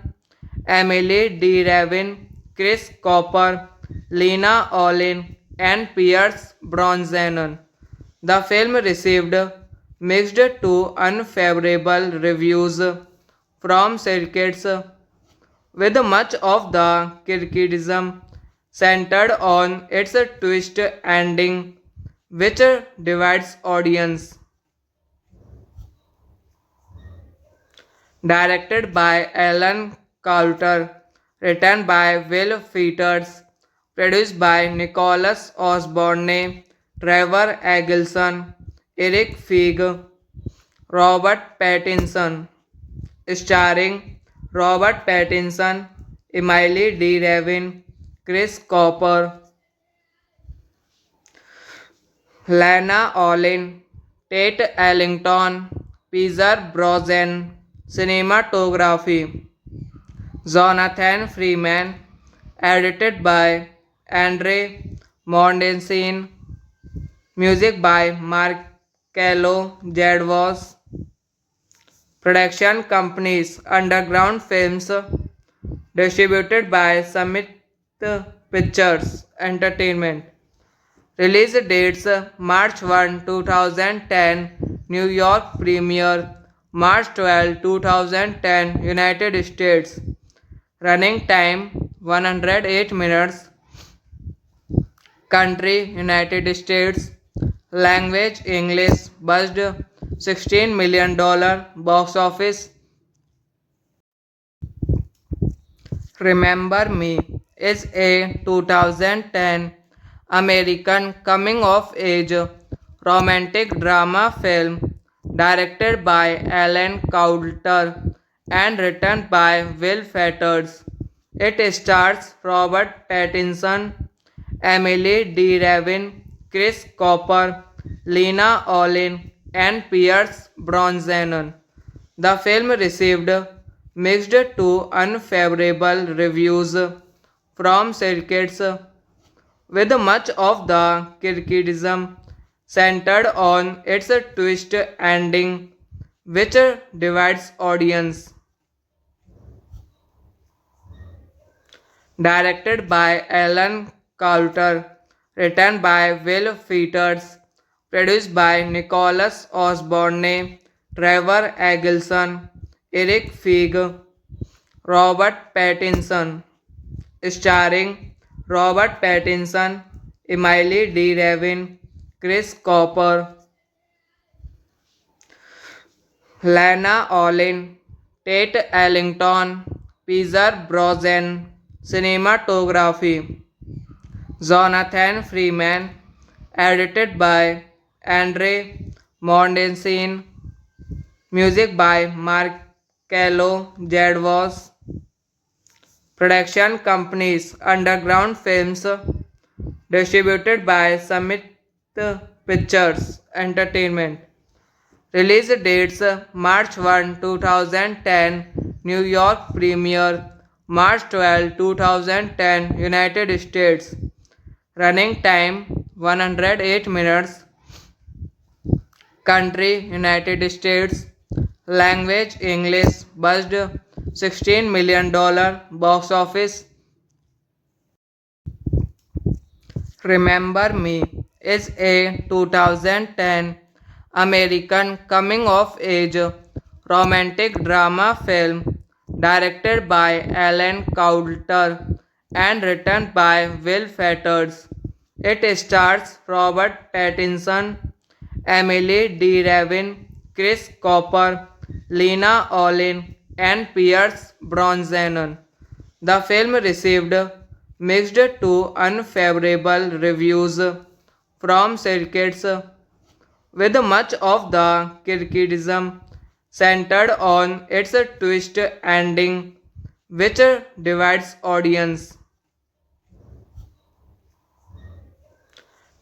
Emily D. Ravin, Chris Cooper, Lena Olin, and Pierce Brosnan. The film received mixed to unfavorable reviews from critics, with much of the criticism centered on its twist ending, which divides audience. Directed by Alan Coulter, written by Will Fetters, produced by Nicholas Osborne, Trevor Eggleston, Eric Feig, Robert Pattinson, starring Robert Pattinson, Emily D. Ravin, Chris Cooper, Lana Olin, Tate Ellington, Pierce Brosnan, cinematography, Jonathan Freeman, edited by Andre Mondensin, music by Marcello Jadwas, production companies Underground Films, distributed by Summit Pictures Entertainment. Release dates March 1, 2010, New York premiere, March 12, 2010, United States. Running time 108 minutes. Country United States. Language English. Budget $16 million. Box office Remember Me is a 2010 American coming of age romantic drama film directed by Alan Coulter and written by Will Fetters. It stars Robert Pattinson, Emily D. Ravin, Chris Cooper, Lena Olin, and Pierce Brosnan. The film received mixed to unfavorable reviews from critics, with much of the criticism centered on its twist ending, which divides audience. Directed by Alan Coulter, written by Will Fetters, produced by Nicholas Osborne, Trevor Eggleston, Eric Feig, Robert Pattinson, starring Robert Pattinson, Emily D. Ravin, Chris Cooper, Lana Olin, Tate Ellington, Pierce Brosnan, cinematography, Jonathan Freeman, edited by Andre Mondensin, music by Marcello Jadwas, production companies Underground Films, distributed by Summit Pictures Entertainment. Release dates March 1, 2010, New York premiere, March 12, 2010, United States. Running time 108 minutes. Country United States. Language English. Budget $16 million. Box office Remember Me is a 2010 American coming of age romantic drama film directed by Alan Coulter and written by Will Fetters. It stars Robert Pattinson, Emily D. Ravin, Chris Cooper, Lena Olin, and Pierce Brosnan. The film received mixed to unfavorable reviews from critics, with much of the criticism centered on its twist ending, which divides audience.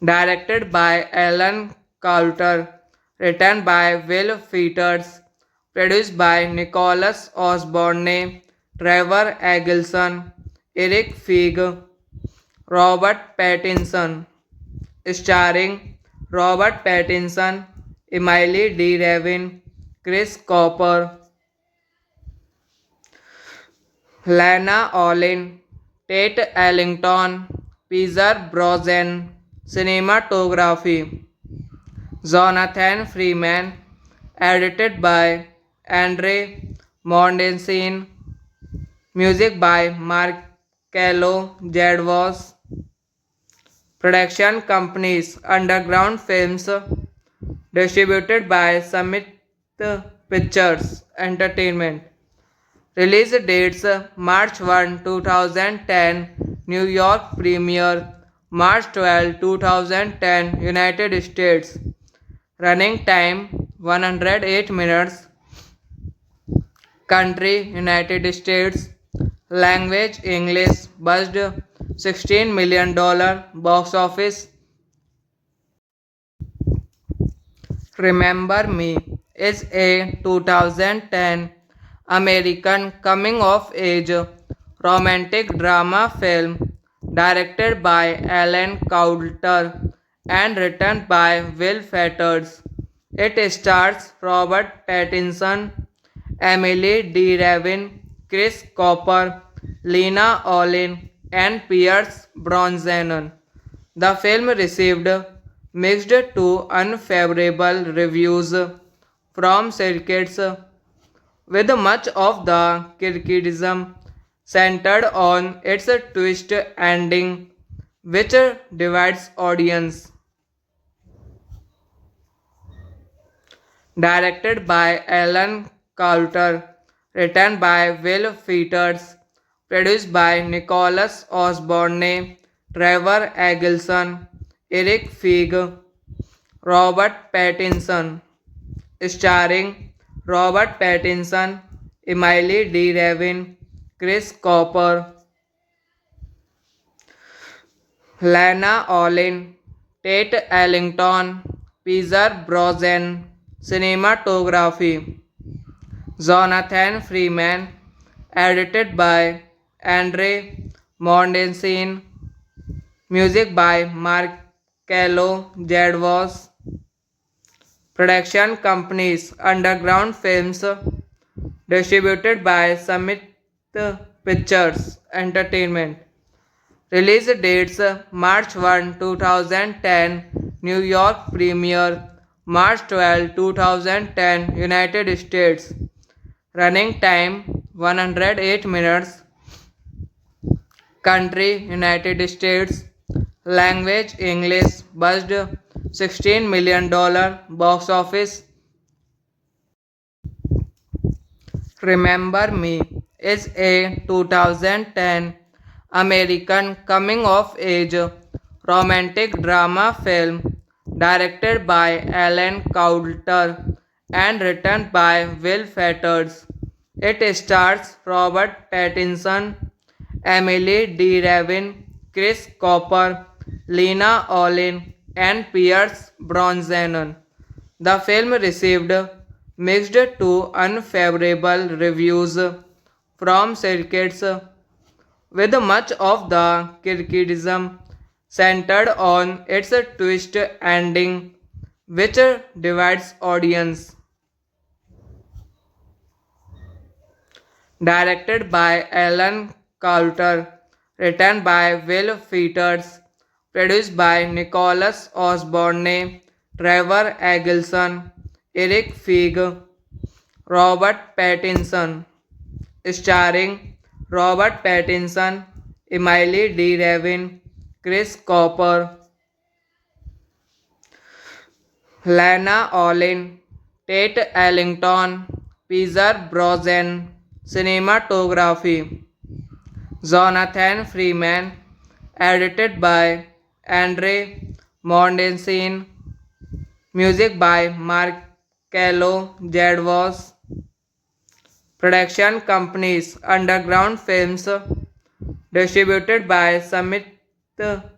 Directed by Alan Coulter, written by Will Featers, produced by Nicholas Osborne, Trevor Eggleston, Eric Feig, Robert Pattinson, starring Robert Pattinson, Emily D. Ravin, Chris Cooper, Lana Olin, Tate Ellington, Peter Brosnan, cinematography, Jonathan Freeman, edited by Andre Mondensin, music by Marcello Jadwas, production companies Underground Films, distributed by Summit Pictures Entertainment. Release dates March 1, 2010, New York premiere, March 12, 2010, United States. Running time 108 minutes. Country United States. Language English. Buzzed $16 million. Box office. Remember Me is a 2010 American coming of age romantic drama film directed by Alan Coulter and written by Will Fetters. It stars Robert Pattinson, Emily D. Ravin, Chris Cooper, Lena Olin, and Pierce Brosnan. The film received mixed to unfavorable reviews from critics, with much of the criticism centered on its twist ending, which divides audience. Directed by Alan Coulter, written by Will Featers, produced by Nicholas Osborne, Trevor Eggleston, Eric Feig, Robert Pattinson, starring Robert Pattinson, Emily D. Ravin, Chris Cooper, Lana Olin, Tate Ellington, Peter Brosnan, cinematography, Jonathan Freeman, edited by Andre Mondensin, music by Marcello Jadwas, production companies Underground Films, distributed by Summit Pictures Entertainment. Release dates March 1, 2010, New York premiere, March 12, 2010, United States. Running time 108 minutes. Country United States. Language English. Buzzed $16 million. Box office. Remember Me is a 2010 American coming of age romantic drama film directed by Alan Coulter and written by Will Fetters. It stars Robert Pattinson, Emily D. Ravin, Chris Cooper, Lena Olin, and Pierce Brosnan. The film received mixed to unfavorable reviews from critics, with much of the criticism centered on its twist ending, which divides audience. Directed by Alan Coulter, written by Will Featers, produced by Nicholas Osborne, Trevor Eggleston, Eric Feig, Robert Pattinson, starring Robert Pattinson, Emily D. Ravin, Chris Cooper, Lana Olin, Tate Ellington, Peter Brosnan, cinematography, Jonathan Freeman, edited by Andre Mondensin, music by Marcello Jadwas, production companies Underground Films, distributed by Summit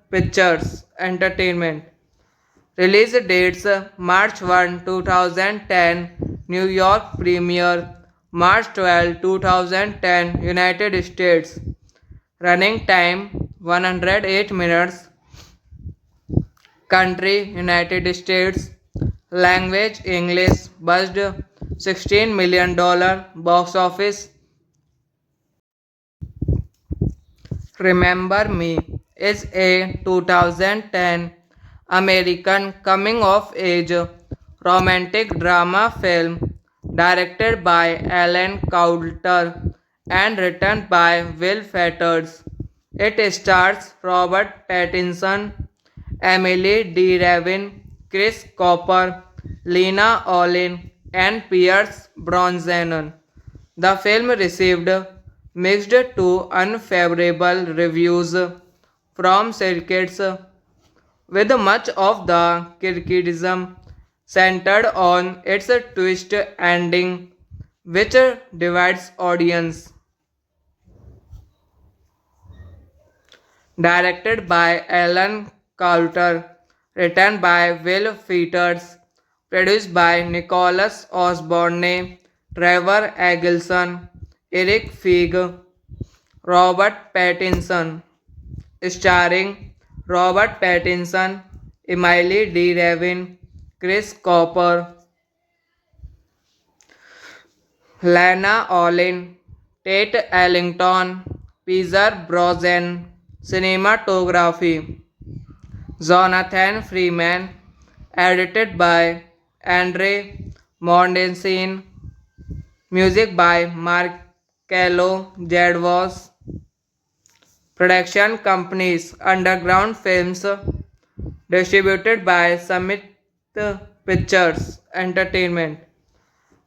Pictures Entertainment. Release dates March 1, 2010, New York premiere, March 12, 2010, United States. Running time 108 minutes. Country United States. Language English. Budget $16 million. Box office. Remember Me is a 2010 American coming of age romantic drama film directed by Alan Coulter and written by Will Fetters. It stars Robert Pattinson, Emily D. Ravin, Chris Cooper, Lena Olin, and Pierce Brosnan. The film received mixed to unfavorable reviews from critics, with much of the criticism centered on its twist ending, which divides audience. Directed by Alan Coulter, written by Will Fetters, produced by Nicholas Osborne, Trevor Eggleston, Eric Feig, Robert Pattinson, starring Robert Pattinson, Emily D. Ravin, Chris Cooper, Lana Olin, Tate Ellington, Peter Brosnan, cinematography, Jonathan Freeman, edited by Andre Mondensin, music by Marcello Jadwas, production companies Underground Films, distributed by Summit Pictures Entertainment.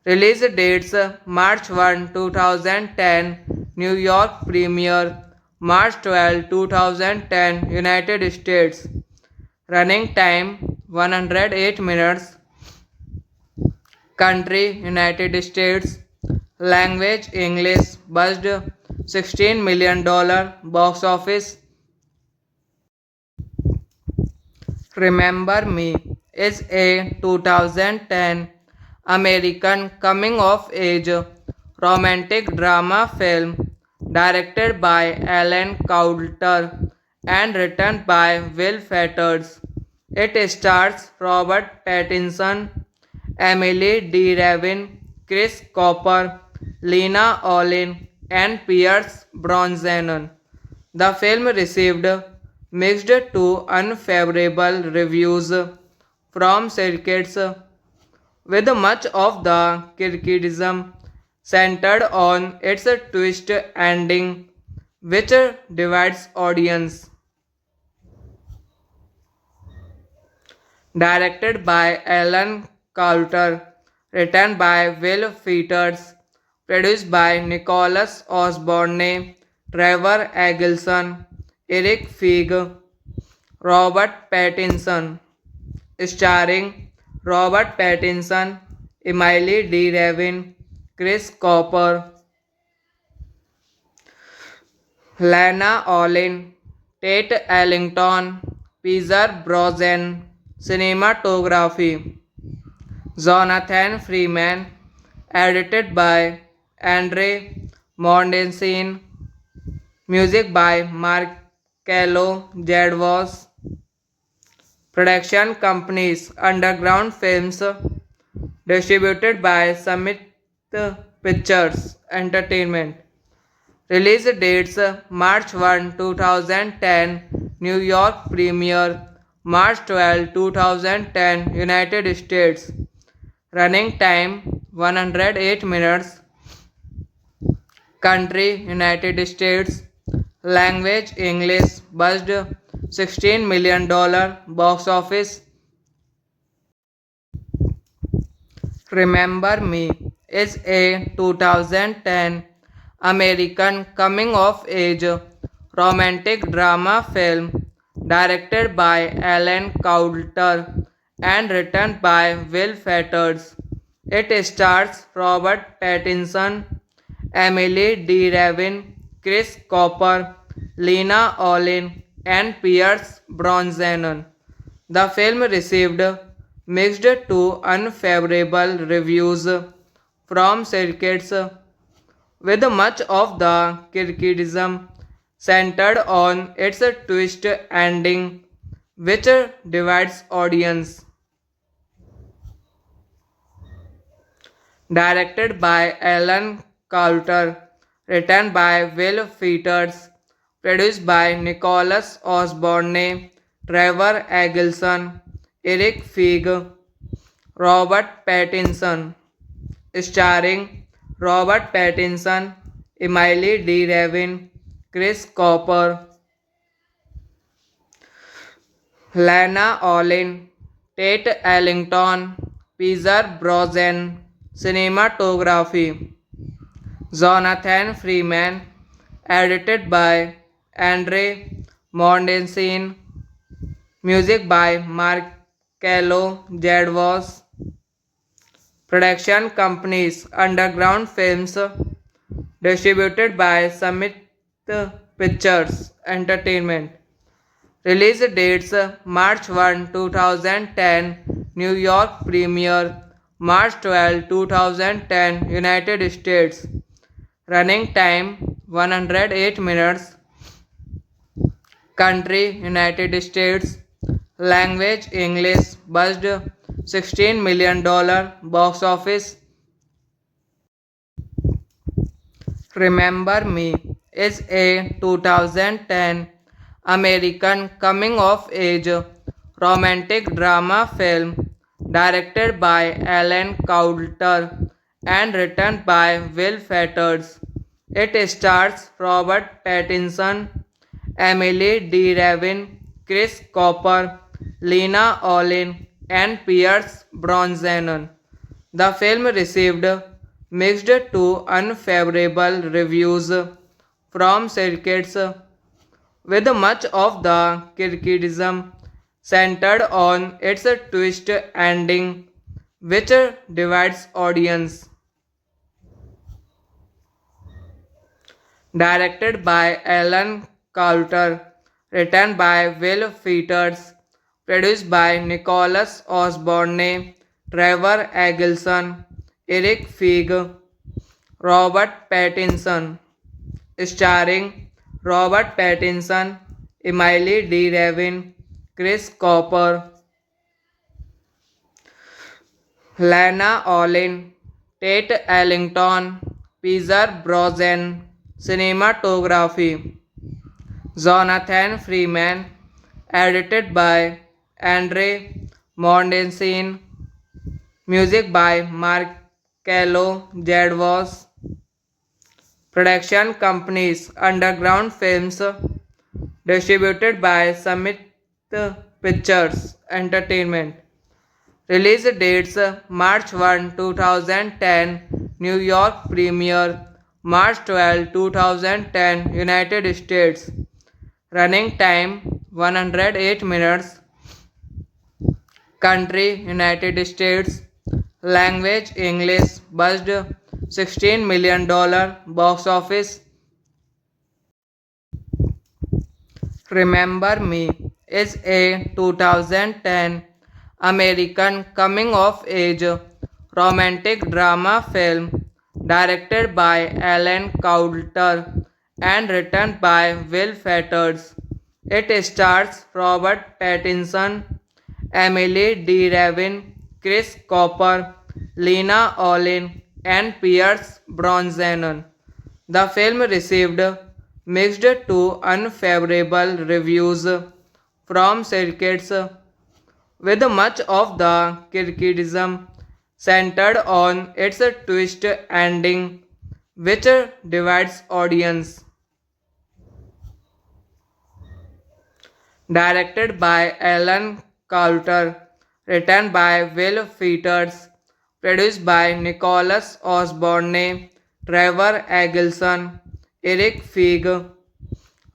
Release dates March 1, 2010, New York premiere, March 12, 2010, United States. Running time 108 minutes. Country United States. Language English. Budget $16 million. Box office. Remember Me is a 2010 American coming of age romantic drama film directed by Alan Coulter and written by Will Fetters. It stars Robert Pattinson, Emily D. Ravin, Chris Cooper, Lena Olin, and Pierce Brosnan. The film received mixed to unfavorable reviews from critics, with much of the criticism centered on its twist ending, which divides audience. Directed by Alan Coulter, written by Will Fetters, produced by Nicholas Osborne, Trevor Eggleston, Eric Feig, Robert Pattinson, starring Robert Pattinson, Emily D. Ravin, Chris Cooper, Lana Olin, Tate Ellington, Peter Brosnan, cinematography, Jonathan Freeman, edited by Andre Mondensin, music by Marcello Jadwas, production companies Underground Films, distributed by Summit Pictures Entertainment. Release dates March 1, 2010, New York premiere, March 12, 2010, United States. Running time 108 minutes. Country United States. Language English. Budget $16 million. Box office Remember Me is a 2010 American coming of age romantic drama film directed by Alan Coulter and written by Will Fetters. It stars Robert Pattinson, Emily D. Ravin, Chris Cooper, Lena Olin, and Pierce Brosnan. The film received mixed to unfavorable reviews from critics, with much of the criticism centered on its twist ending, which divides audience. Directed by Alan Coulter, written by Will Fetters, produced by Nicholas Osborne, Trevor Eggleston, Eric Feig, Robert Pattinson, starring Robert Pattinson, Emily D. Ravin, Chris Cooper, Lana Olin, Tate Ellington, Peter Brosnan, cinematography, Jonathan Freeman, edited by Andre Mondensin, music by Marcello Jadwas, production companies Underground Films, distributed by Summit Pictures Entertainment. Release dates March 1, 2010, New York premiere, March 12, 2010, United States. Running time 108 minutes. Country United States. Language English. Budget $16 million. Box office. Remember Me is a 2010 American coming of age romantic drama film directed by Alan Coulter and written by Will Fetters. It stars Robert Pattinson, Emily D. Ravin, Chris Cooper, Lena Olin, and Pierce Brosnan. The film received mixed to unfavorable reviews from critics, with much of the criticism centered on its twist ending, which divides audience. Directed by Alan Coulter, written by Will Fetters, produced by Nicholas Osborne, Trevor Eggleston, Eric Feig, Robert Pattinson, starring Robert Pattinson, Emily D. Ravin, Chris Cooper, Lana Olin, Tate Ellington, Peter Brosnan, cinematography, Jonathan Freeman, edited by Andre Mondensin, music by Marcello Jadwas, production companies Underground Films, distributed by Summit Pictures Entertainment. Release dates March 1, 2010, New York premiere, March 12, 2010, United States. Running time 108 minutes. Country United States. Language English. Budget $16 million. Box office. Remember Me is a 2010 American coming of age romantic drama film directed by Alan Coulter and written by Will Fetters. It stars Robert Pattinson, Emily D. Ravin, Chris Cooper, Lena Olin, and Pierce Brosnan. The film received mixed to unfavorable reviews from critics, with much of the criticism centered on its twist ending, which divides audience. Directed by Alan Coulter, written by Will Fetters, produced by Nicholas Osborne, Trevor Eggleston, Eric Feig,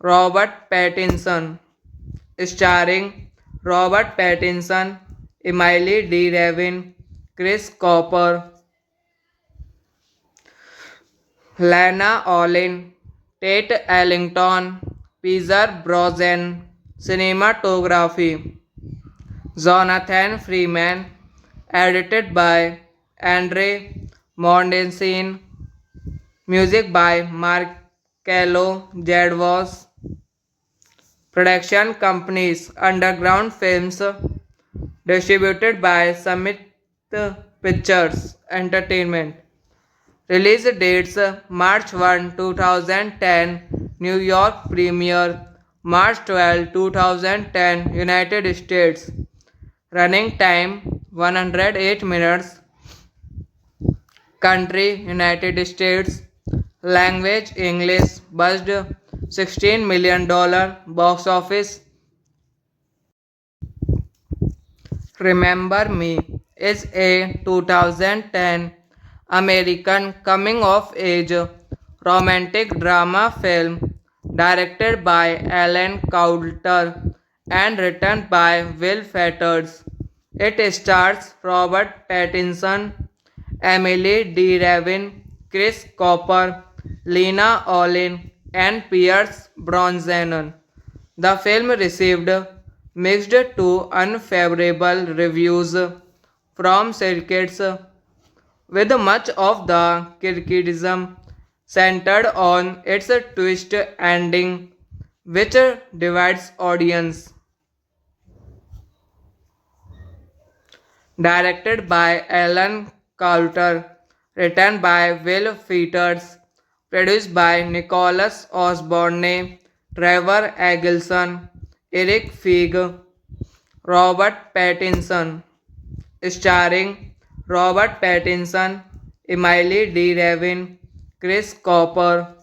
Robert Pattinson, starring Robert Pattinson, Emily D. Ravin, Chris Cooper, Lana Olin, Tate Ellington, Peter Brosnan, cinematography, Jonathan Freeman, edited by Andre Mordensen, music by Marcello Jadwas, production companies Underground Films, distributed by Summit Pictures Entertainment. Release dates March 1, 2010, New York premiere, March 12, 2010, United States. Running time 108 minutes. Country United States. Language English. Budget $16 million. Box office. Remember Me is a 2010 American coming of age romantic drama film directed by Alan Coulter and written by Will Fetters. It stars Robert Pattinson, Emily D. Ravin, Chris Cooper, Lena Olin, and Pierce Brosnan. The film received mixed to unfavorable reviews from critics, with much of the criticism centered on its twist ending, which divides audience. Directed by Alan Coulter, written by Will Fetters, produced by Nicholas Osborne, Trevor Eggleston, Eric Feig, Robert Pattinson, starring Robert Pattinson, Emily D. Ravin, Chris Cooper,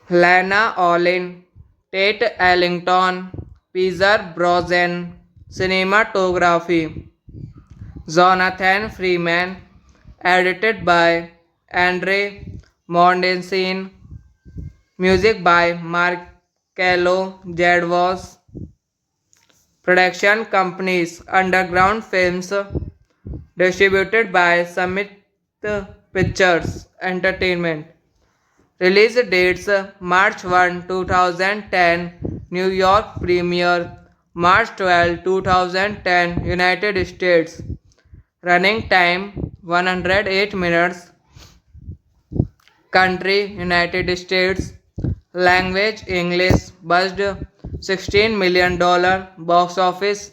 Lana Olin, Tate Ellington, Peter Brosnan, cinematography, Jonathan Freeman, edited by Andre Mordensen, music by Marcello Jadwas, production companies Underground Films, distributed by Summit Pictures Entertainment. Release dates March 1, 2010, New York premiere, March 12, 2010, United States. Running time 108 minutes. Country United States. Language English. Budget $16 million. Box office.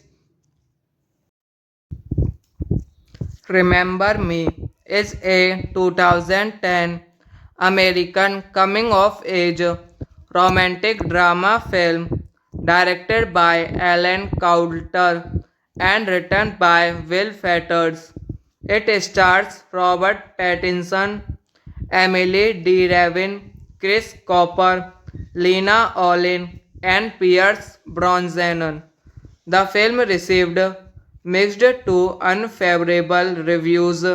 Remember Me is a 2010 American coming of age romantic drama film directed by Alan Coulter and written by Will Fetters. It stars Robert Pattinson, Emily D. Ravin, Chris Cooper, Lena Olin, and Pierce Brosnan. The film received mixed to unfavorable reviews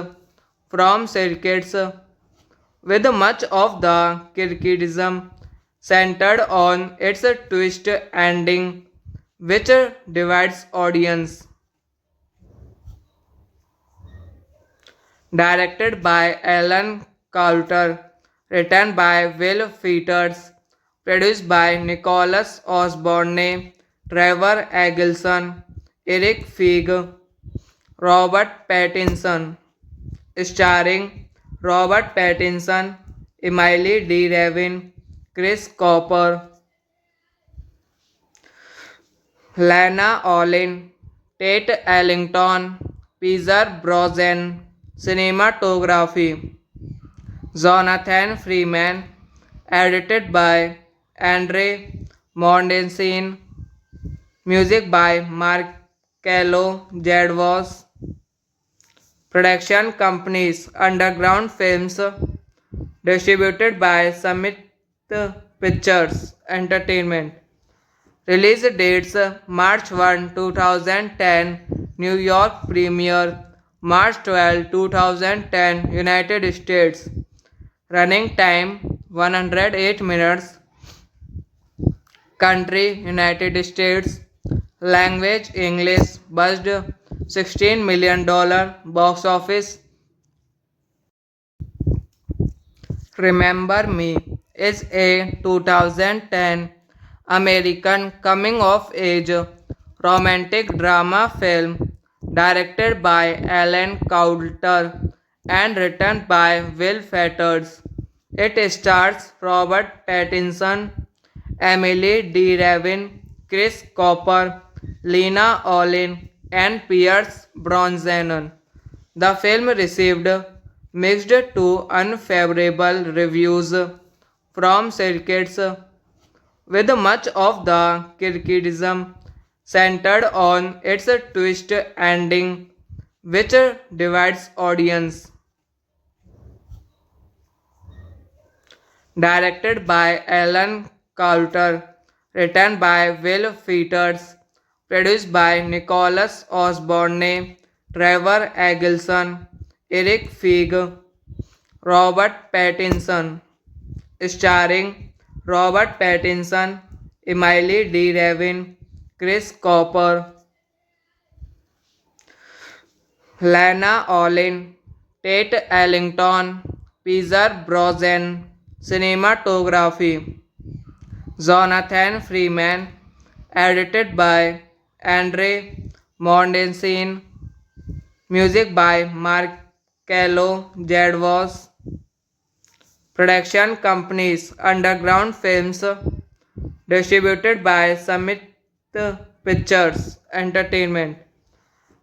from critics, with much of the criticism centered on its twist ending, which divides audience. Directed by Alan Coulter, written by Will Fetters, produced by Nicholas Osborne, Trevor Eggleston, Eric Feig, Robert Pattinson, starring Robert Pattinson, Emily D. Ravin, Chris Cooper, Lana Olin, Tate Ellington, Peter Brosnan, cinematography, Jonathan Freeman, edited by Andre Mordensen, music by Marcello Jadwas, production companies Underground Films, distributed by Summit Pictures Entertainment. Release dates March 1, 2010, New York premiere, March 12, 2010, United States. Running time 108 minutes. Country United States. Language English. Budget $16 million. Box office. Remember Me is a 2010 American coming of age romantic drama film directed by Alan Coulter and written by Will Fetters. It stars Robert Pattinson, Emily D. Ravin, Chris Cooper, Lena Olin, and Pierce Brosnan. The film received mixed to unfavorable reviews from critics, with much of the criticism centered on its twist ending, which divides audience. Directed by Alan Coulter, written by Will Fetters, produced by Nicholas Osborne, Trevor Eggleston, Eric Feig, Robert Pattinson, starring Robert Pattinson, Emily D. Ravin, Chris Cooper, Lana Olin, Tate Ellington, Pierce Brosnan, cinematography, Jonathan Freeman, edited by Andre Mondensin, music by Marcello Jadwas, production companies Underground Films, distributed by Summit Pictures Entertainment.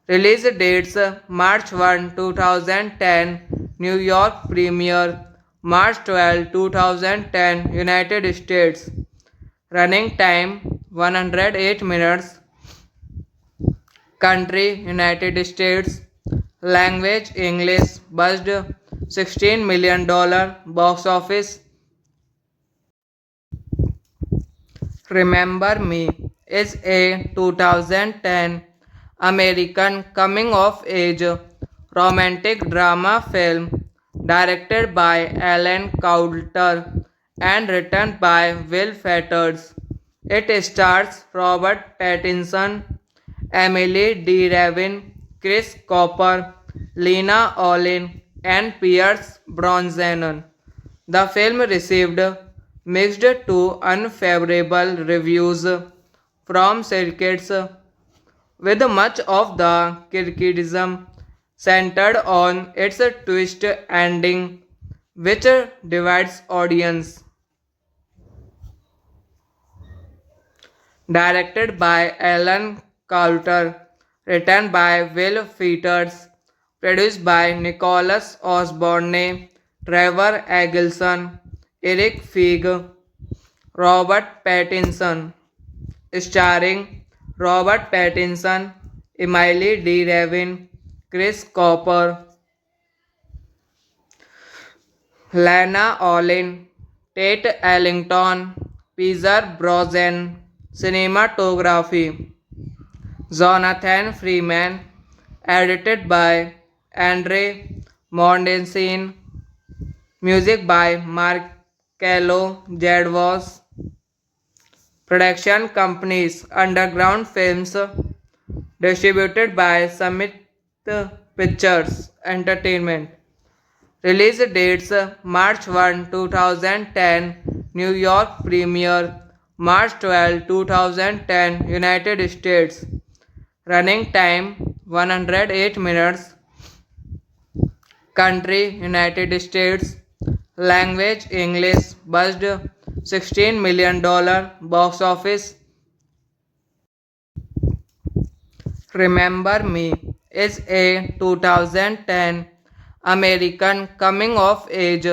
Release dates March 1, 2010, New York premiere, March 12, 2010, United States. Running time 108 minutes. Country United States. Language English. Budget $16 million. Box office. Remember Me is a 2010 American coming of age romantic drama film directed by Alan Coulter and written by Will Fetters. It stars Robert Pattinson, Emily D. Ravin, Chris Cooper, Lena Olin, and Pierce Brosnan. The film received mixed to unfavorable reviews from critics, with much of the criticism centered on its twist ending, which divides audience. Directed by Alan Coulter, written by Will Fetters, produced by Nicholas Osborne, Trevor Eggleston, Eric Feig, Robert Pattinson, starring Robert Pattinson, Emily D. Ravin, Chris Cooper, Lana Olin, Tate Ellington, Pierce Brosnan, cinematography, Jonathan Freeman, edited by Andre Mondensin, music by Marcello Jadwas, production companies Underground Films, distributed by Summit Pictures Entertainment. Release dates March 1, 2010, New York premiere, March 12, 2010, United States. Running time 108 minutes. Country United States. Language English. Budget $16 million. Box office. Remember Me is a 2010 American coming of age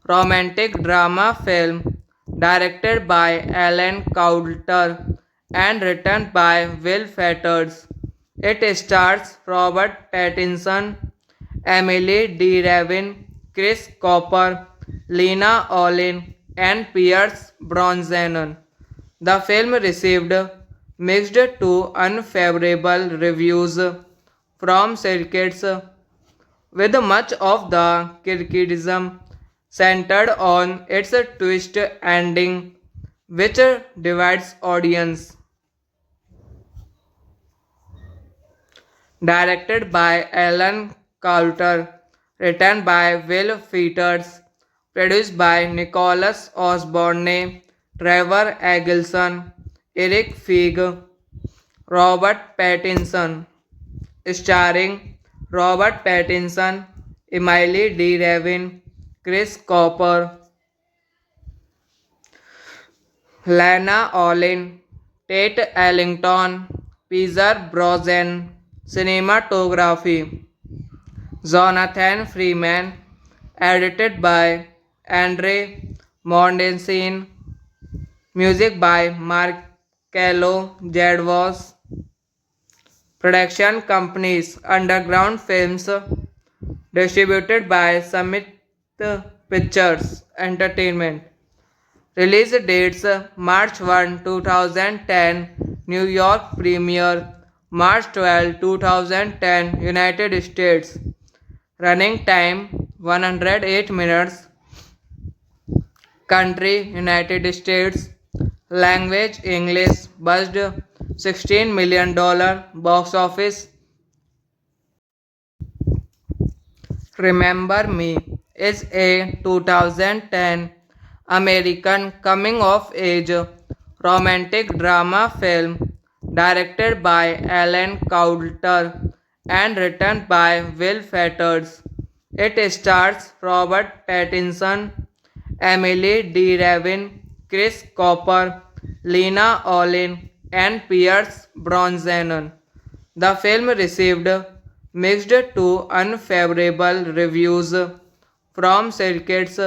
romantic drama film directed by Alan Coulter and written by Will Fetters. It stars Robert Pattinson, Emily D. Ravin, Chris Cooper, Lena Olin, and Pierce Brosnan. The film received mixed to unfavorable reviews from circuits, with much of the criticism centered on its twist ending, which divides audience. Directed by Alan Coulter, written by Will Featers, produced by Nicholas Osborne, Trevor Eggleston, Eric Feig, Robert Pattinson, starring Robert Pattinson, Emily D. Ravin, Chris Cooper, Lana Olin, Tate Ellington, Peter Brosnan, cinematography, Jonathan Freeman, edited by Andre Mondensin, music by Marcello Jadwas, production companies Underground Films, distributed by Summit Pictures Entertainment. Release dates March 1, 2010, New York premiere, March 12, 2010, United States. Running time 108 minutes. Country United States. Language English. Budget $16 million. Box office Remember Me is a 2010 American coming of age romantic drama film directed by Alan Coulter and written by Will Fetters. It stars Robert Pattinson, Emily D. Ravin, Chris Cooper, Lena Olin, and Pierce Brosnan. The film received mixed to unfavorable reviews from critics,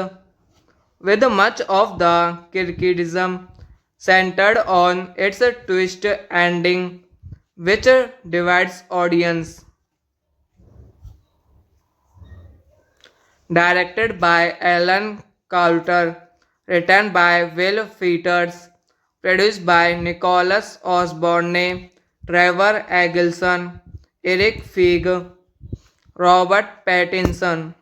with much of the criticism centered on its twist ending, which divides audience. Directed by Alan Coulter, written by Will Featers, produced by Nicholas Osborne, Trevor Eggleston, Eric Feig, Robert Pattinson,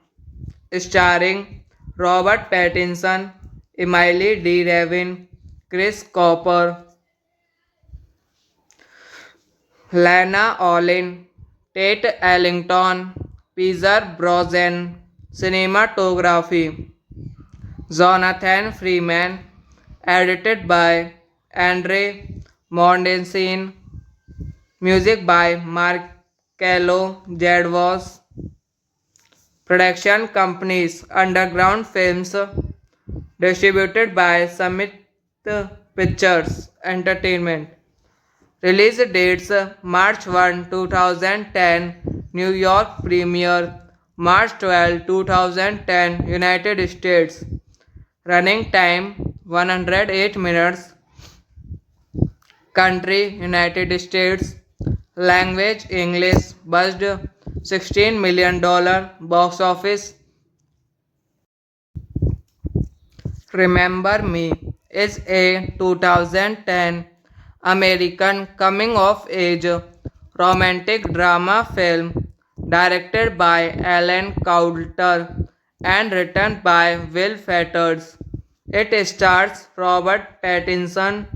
starring Robert Pattinson, Emily D. Ravin, Chris Cooper, Lana Olin, Tate Ellington, Peter Brosnan, cinematography, Jonathan Freeman, edited by Andre Mondensin, music by Marcello Jadwas, production companies Underground Films, distributed by Summit Pictures Entertainment. Release dates March 1, 2010, New York premiere, March 12, 2010, United States. Running time 108 minutes. Country United States. Language English. Budget $16 million. Box office Remember Me is a 2010 American coming of age romantic drama film directed by Alan Coulter and written by Will Fetters. It stars Robert Pattinson,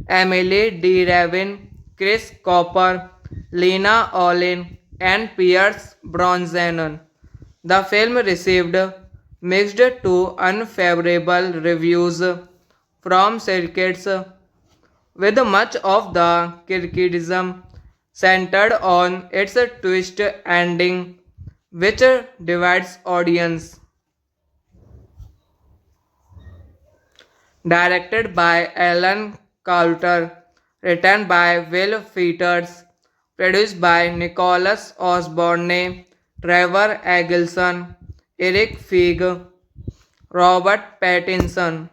Emily D. Ravin, Chris Cooper, Lena Olin, and Pierce Brosnan. The film received mixed to unfavorable reviews from critics, with much of the criticism centered on its twist ending, which divides audience. Directed by Alan Coulter, written by Will Featers, produced by Nicholas Osborne, Trevor Eggleston, Eric Feig, Robert Pattinson,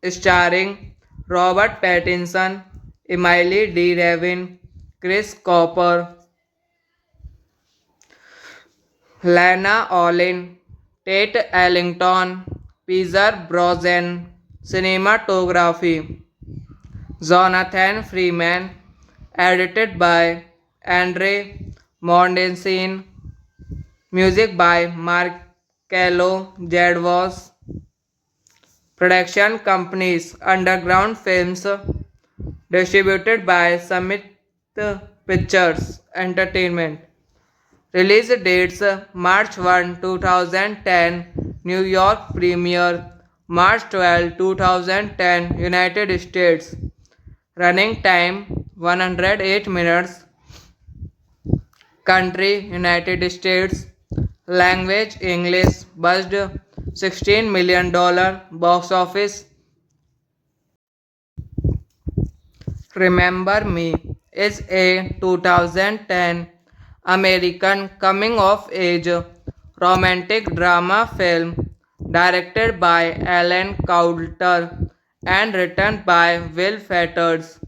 starring Robert Pattinson, Emily D. Ravin, Chris Cooper, Lana Olin, Tate Ellington, Peter Brosnan, cinematography, Jonathan Freeman, edited by Andre Mountain Scene. Music by Marcello Jadwas. Production companies Underground Films. Distributed by Summit Pictures Entertainment. Release dates March 1, 2010, New York premiere, March 12, 2010, United States. Running time 108 minutes. Country United States. Language English. Budget $16 million. Box office Remember Me is a 2010 American coming of age romantic drama film directed by Alan Coulter and written by Will Fetters.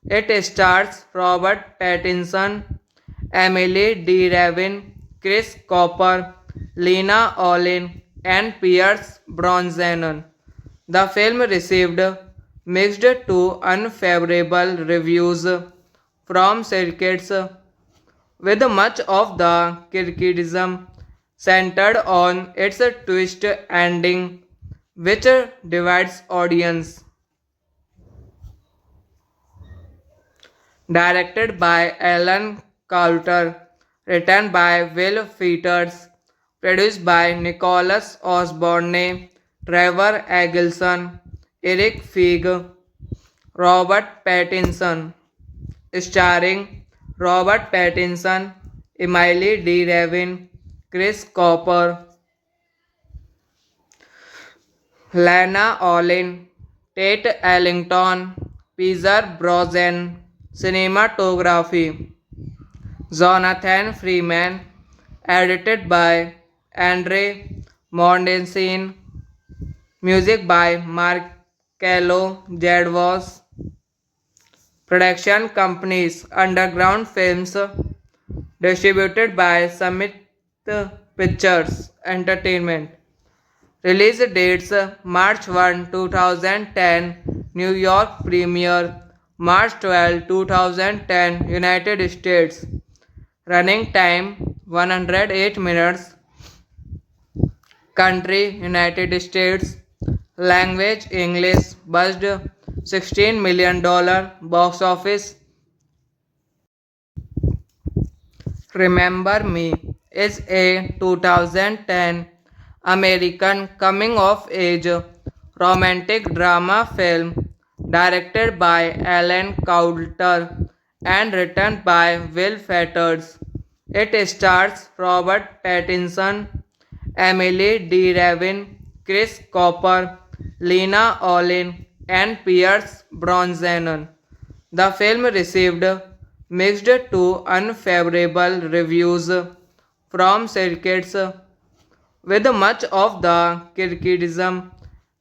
It stars Robert Pattinson, Emily D. Ravin, Chris Cooper, Lena Olin, and Pierce Brosnan. The film received mixed to unfavorable reviews from critics, with much of the criticism centered on its twist ending, which divides audience. Directed by Alan Coulter, written by Will Fetters, produced by Nicholas Osborne, Trevor Eggleston, Eric Feig, Robert Pattinson, starring Robert Pattinson, Emily D. Ravin, Chris Cooper, Lana Olin, Tate Ellington, Pierce Brosnan, cinematography, Jonathan Freeman, edited by Andre Mondensin, music by Marcello Jadwas, production companies Underground Films, distributed by Summit Pictures Entertainment. Release dates March 1, 2010, New York premiere, March 12, 2010, United States. Running time 108 minutes. Country United States. Language English. Budget $16 million. Box office Remember Me is a 2010 American coming of age romantic drama film directed by Alan Coulter and written by Will Fetters. It stars Robert Pattinson, Emily D. Ravin, Chris Cooper, Lena Olin, and Pierce Brosnan. The film received mixed to unfavorable reviews from critics, with much of the criticism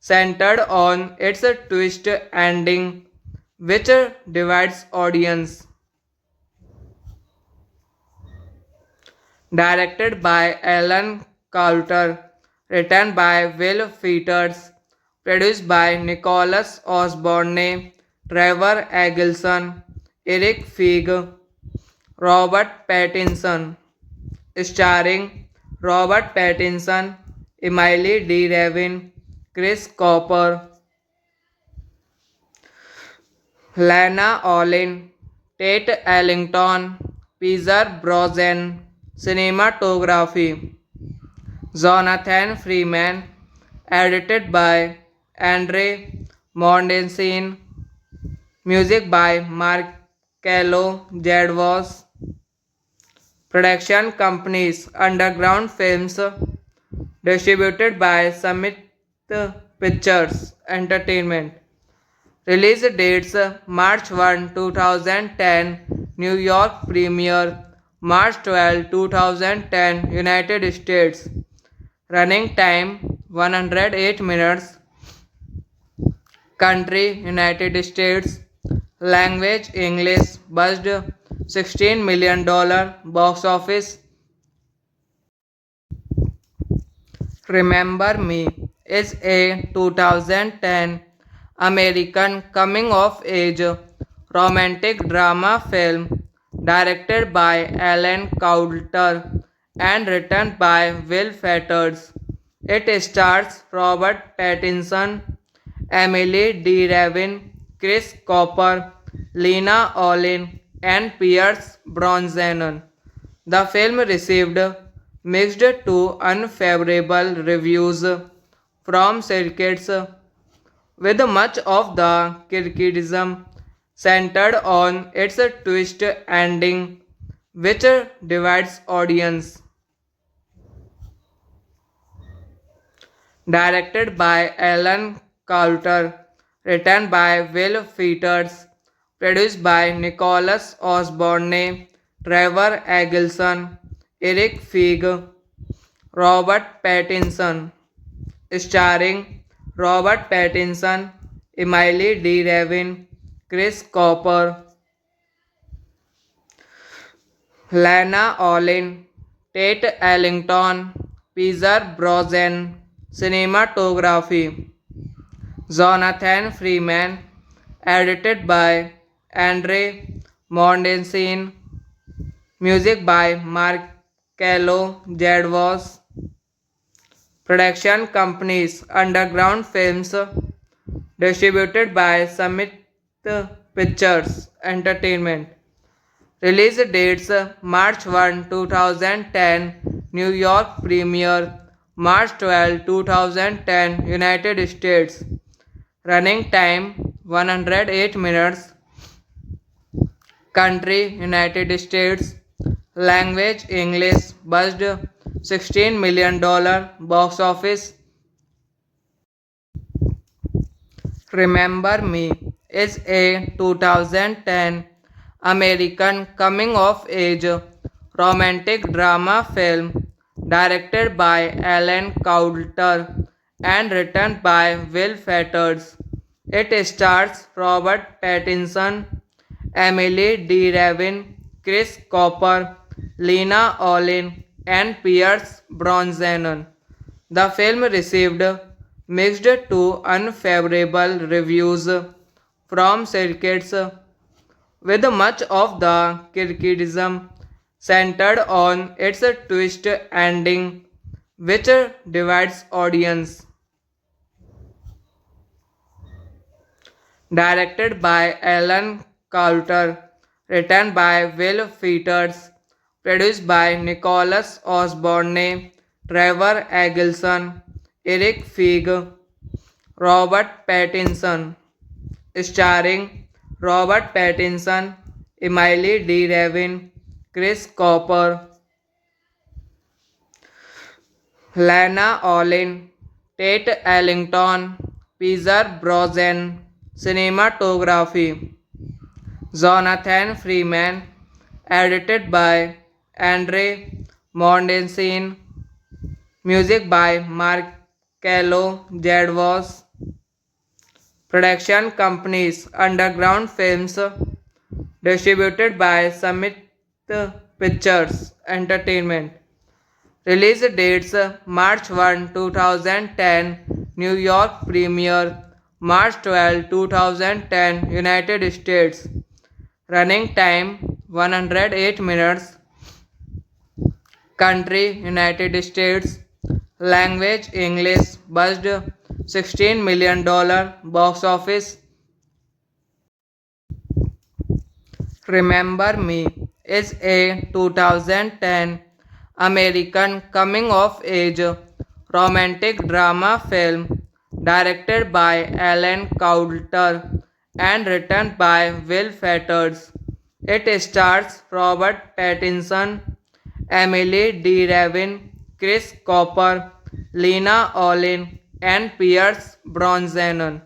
centered on its twist ending, which divides audience. Directed by Alan Coulter, written by Will Fetters, produced by Nicholas Osborne, Trevor Eggleston, Eric Feig, Robert Pattinson, starring Robert Pattinson, Emily D. Ravin, Chris Cooper, Lana Olin, Tate Ellington, Pierce Brosnan, cinematography, Jonathan Freeman, edited by Andre Mondensin, music by Marcello Jadwas, production companies Underground Films, distributed by Summit Pictures Entertainment. Release dates March 1, 2010, New York premiere, March 12, 2010, United States. Running time 108 minutes. Country United States. Language English. Budget $16 million. Box office Remember Me is a 2010 American coming of age romantic drama film directed by Alan Coulter and written by Will Fetters. It stars Robert Pattinson, Emily D. Ravin, Chris Cooper, Lena Olin, and Pierce Brosnan. The film received mixed to unfavorable reviews from critics, with much of the criticism centered on its twist ending, which divides audience. Directed by Alan Coulter, written by Will Fetters, produced by Nicholas Osborne, Trevor Eggleston, Eric Feig, Robert Pattinson, starring Robert Pattinson, Emily D. Ravin, Chris Cooper, Lana Olin, Tate Ellington, Peter Brosnan, cinematography, Jonathan Freeman, edited by Andre Mondensin, music by Marcello Jadwas, production companies Underground Films, distributed by Summit Pictures Entertainment. Release dates March 1, 2010, New York premiere, March 12, 2010, United States. Running time 108 minutes. Country United States. Language English. Buzzed $16 million. Box office. Remember Me is a 2010 American coming of age romantic drama film directed by Alan Coulter and written by Will Fetters. It stars Robert Pattinson, Emily D. Ravin, Chris Cooper, Lena Olin, and Pierce Brosnan. The film received mixed to unfavorable reviews from critics, with much of the criticism centered on its twist ending, which divides audience. Directed by Alan Coulter, written by Will Fetters, produced by Nicholas Osborne, Trevor Eggleston, Eric Feig, Robert Pattinson, starring Robert Pattinson, Emily D. Ravin, Chris Cooper, Lana Olin, Tate Ellington, Peter Brosnan, cinematography, Jonathan Freeman, edited by Andre Mondensin, music by Marcello Jadwas, production companies Underground Films, distributed by Summit Pictures Entertainment. Release dates March 1, 2010, New York premiere, March 12, 2010, United States. Running time 108 minutes. Country United States. Language English. Buzzed $16 million. Box office. Remember Me is a 2010 American coming of age romantic drama film directed by Alan Coulter and written by Will Fetters. It stars Robert Pattinson, Emily D. Ravin, Chris Cooper, Lena Olin, and Pierce Brosnan.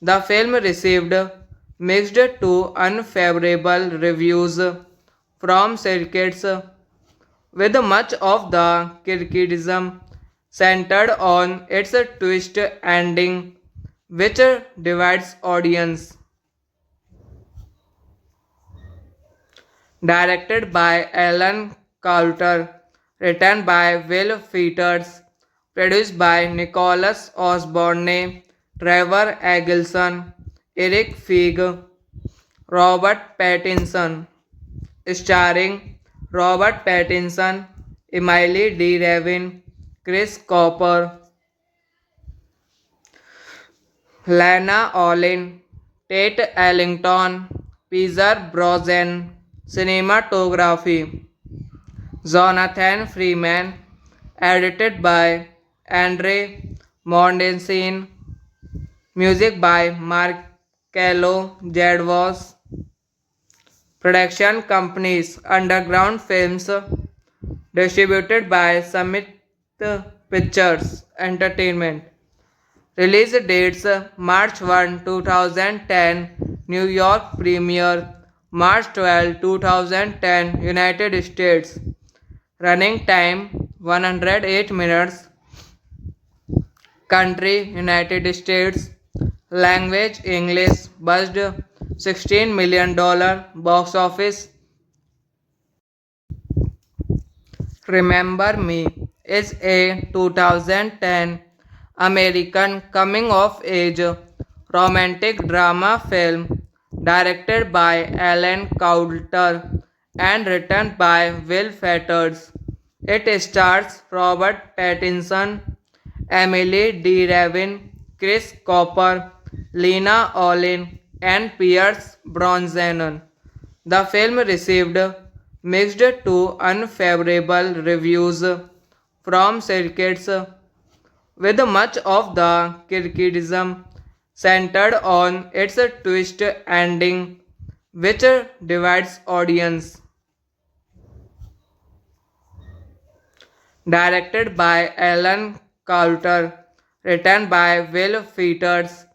The film received mixed to unfavorable reviews from critics, with much of the criticism centered on its twist ending, which divides audience. Directed by Alan Coulter, written by Will Fetters, produced by Nicholas Osborne, Trevor Eggleston, Eric Feig, Robert Pattinson, starring Robert Pattinson, Emily D. Ravin, Chris Cooper, Lana Olin, Tate Ellington, Pierce Brosnan, cinematography, Jonathan Freeman, edited by Andre Mordensen, music by Marcello Jadwas, production companies Underground Films, distributed by Summit Pictures Entertainment. Release dates March 1, 2010, New York premiere, March 12, 2010, United States. Running time 108 minutes. Country United States. Language English. Buzzed $16 million. Box office. Remember Me is a 2010 American coming of age romantic drama film directed by Alan Coulter and written by Will Fetters. It stars Robert Pattinson, Emily D. Ravin, Chris Cooper, Lena Olin, and Pierce Brosnan. The film received mixed to unfavorable reviews from critics, with much of the criticism centered on its twist ending, which divides audience. Directed by Alan Coulter, written by Will Fetters,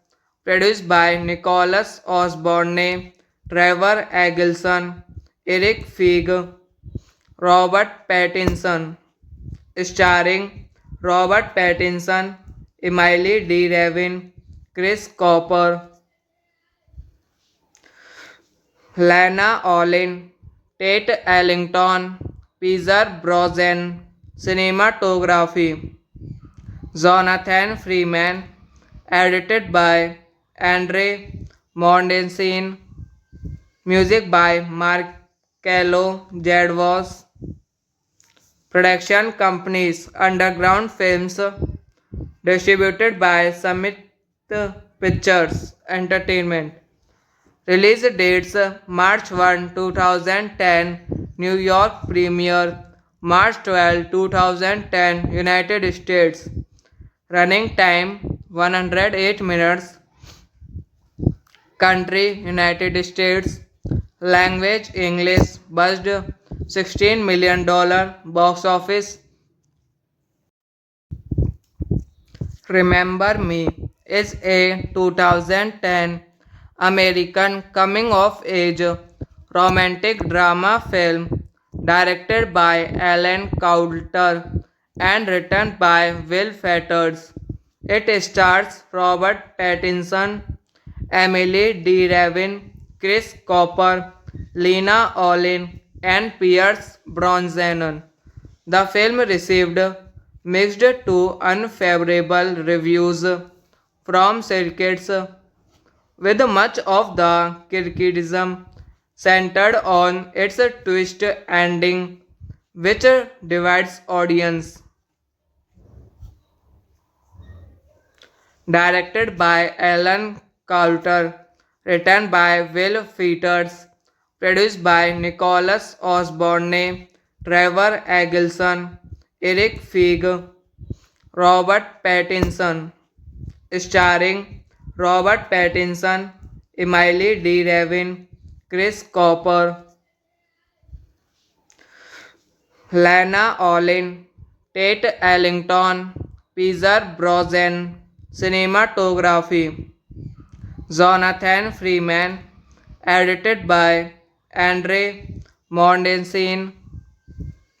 produced by Nicholas Osborne, Trevor Eggleston, Eric Feig, Robert Pattinson, starring Robert Pattinson, Emily D. Ravin, Chris Cooper, Lana Olin, Tate Ellington, Pierce Brosnan, cinematography, Jonathan Freeman, edited by Andre Mordensen, music by Marcello Jadwas, production companies Underground Films, distributed by Summit Pictures Entertainment. Release dates March 1, 2010, New York premiere, March 12, 2010, United States. Running time 108 minutes. Country United States. Language English. Buzzed $16 million. Box office. Remember Me is a 2010 American coming of age romantic drama film directed by Alan Coulter and written by Will Fetters. It stars Robert Pattinson, Emily D. Ravin, Chris Cooper, Lena Olin, and Pierce Brosnan. The film received mixed to unfavorable reviews from critics, with much of the criticism centered on its twist ending, which divides audience. Directed by Alan Coulter, written by Will Fetters, produced by Nicholas Osborne, Trevor Eggleston, Eric Feig, Robert Pattinson, starring Robert Pattinson, Emily D. Ravin, Chris Cooper, Lana Olin, Tate Ellington, Pierce Brosnan, cinematography, Jonathan Freeman, edited by Andre Mordensen,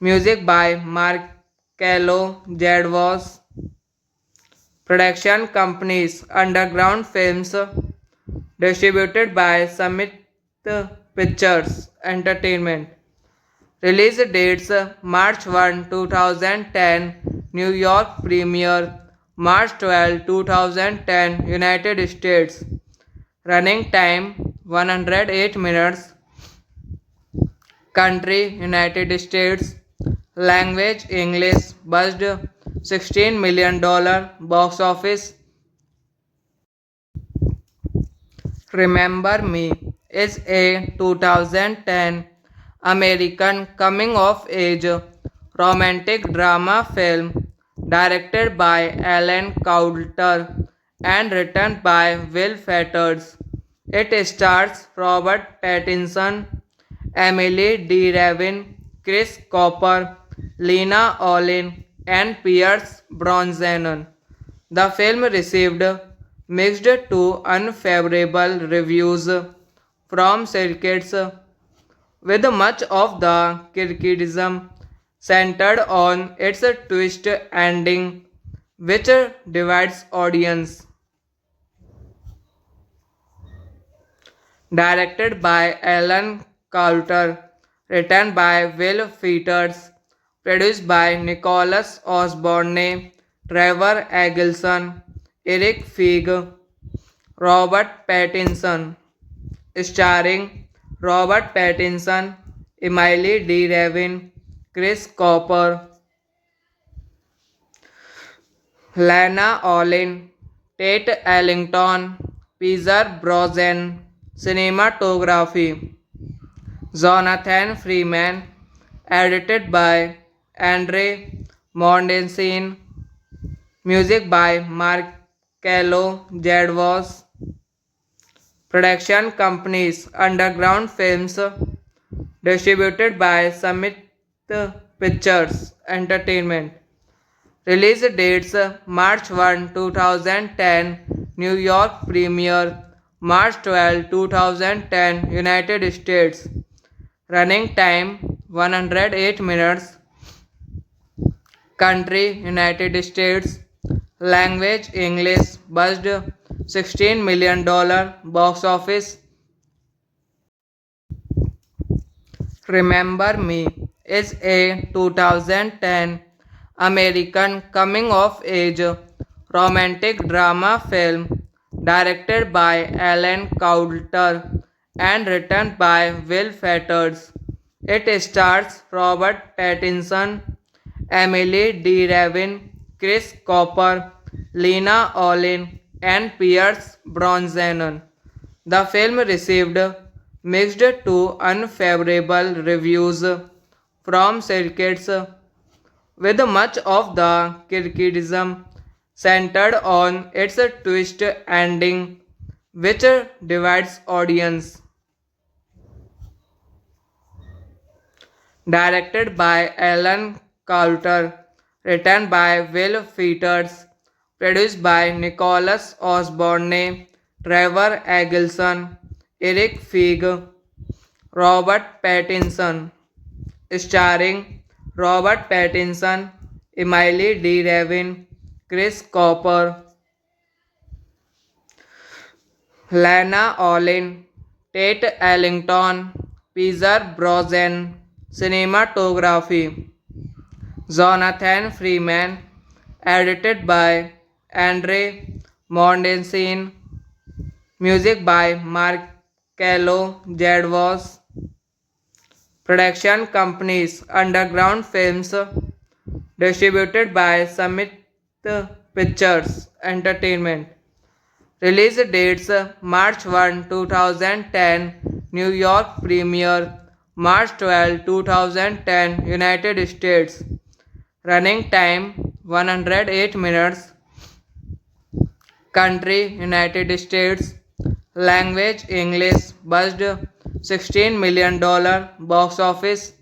music by Marcello Jadwas, production companies Underground Films, distributed by Summit Pictures Entertainment. Release dates March 1, 2010, New York premiere, March 12, 2010, United States. Running time 108 minutes. Country United States. Language English. Buzzed $16 million. Box office. Remember Me is a 2010 American coming of age romantic drama film directed by Alan Coulter and written by Will Fetters. It stars Robert Pattinson, Emily D. Ravin, Chris Cooper, Lena Olin, and Pierce Brosnan. The film received mixed to unfavorable reviews from critics, with much of the criticism centered on its twist ending, which divides audience. Directed by Alan Coulter, written by Will Fetters, produced by Nicholas Osborne, Trevor Eggleston, Eric Feig, Robert Pattinson, starring Robert Pattinson, Emily D. Ravin, Chris Cooper, Lana Olin, Tate Ellington, Pierce Brosnan. Cinematography Jonathan Freeman, edited by Andre Mondensin, music by Marcello Jadwas, production companies Underground Films, distributed by Summit Pictures Entertainment. Release dates March 1, 2010, New York premiere, March 12, 2010, United States. Running time 108 minutes. Country United States. Language English. Buzzed $16 million. Box office. Remember Me is a 2010 American coming of age romantic drama film directed by Alan Coulter and written by Will Fetters. It stars Robert Pattinson, Emily D. Ravin, Chris Cooper, Lena Olin, and Pierce Brosnan. The film received mixed to unfavorable reviews from critics, with much of the criticism centered on its twist ending, which divides audience. Directed by Alan Coulter, written by Will Fetters, produced by Nicholas Osborne, Trevor Eggleston, Eric Feig, Robert Pattinson, starring Robert Pattinson, Emily D. Ravin, Chris Cooper, Lana Olin, Tate Ellington, Pierce Brosnan. Cinematography Jonathan Freeman, edited by Andre Mondensin, music by Marcello Jadwas, production companies Underground Films, distributed by Summit Pictures Entertainment. Release dates March 1, 2010, New York premiere, March 12, 2010, United States. Running time 108 minutes. Country United States. Language English. Buzzed $16 million. Box office.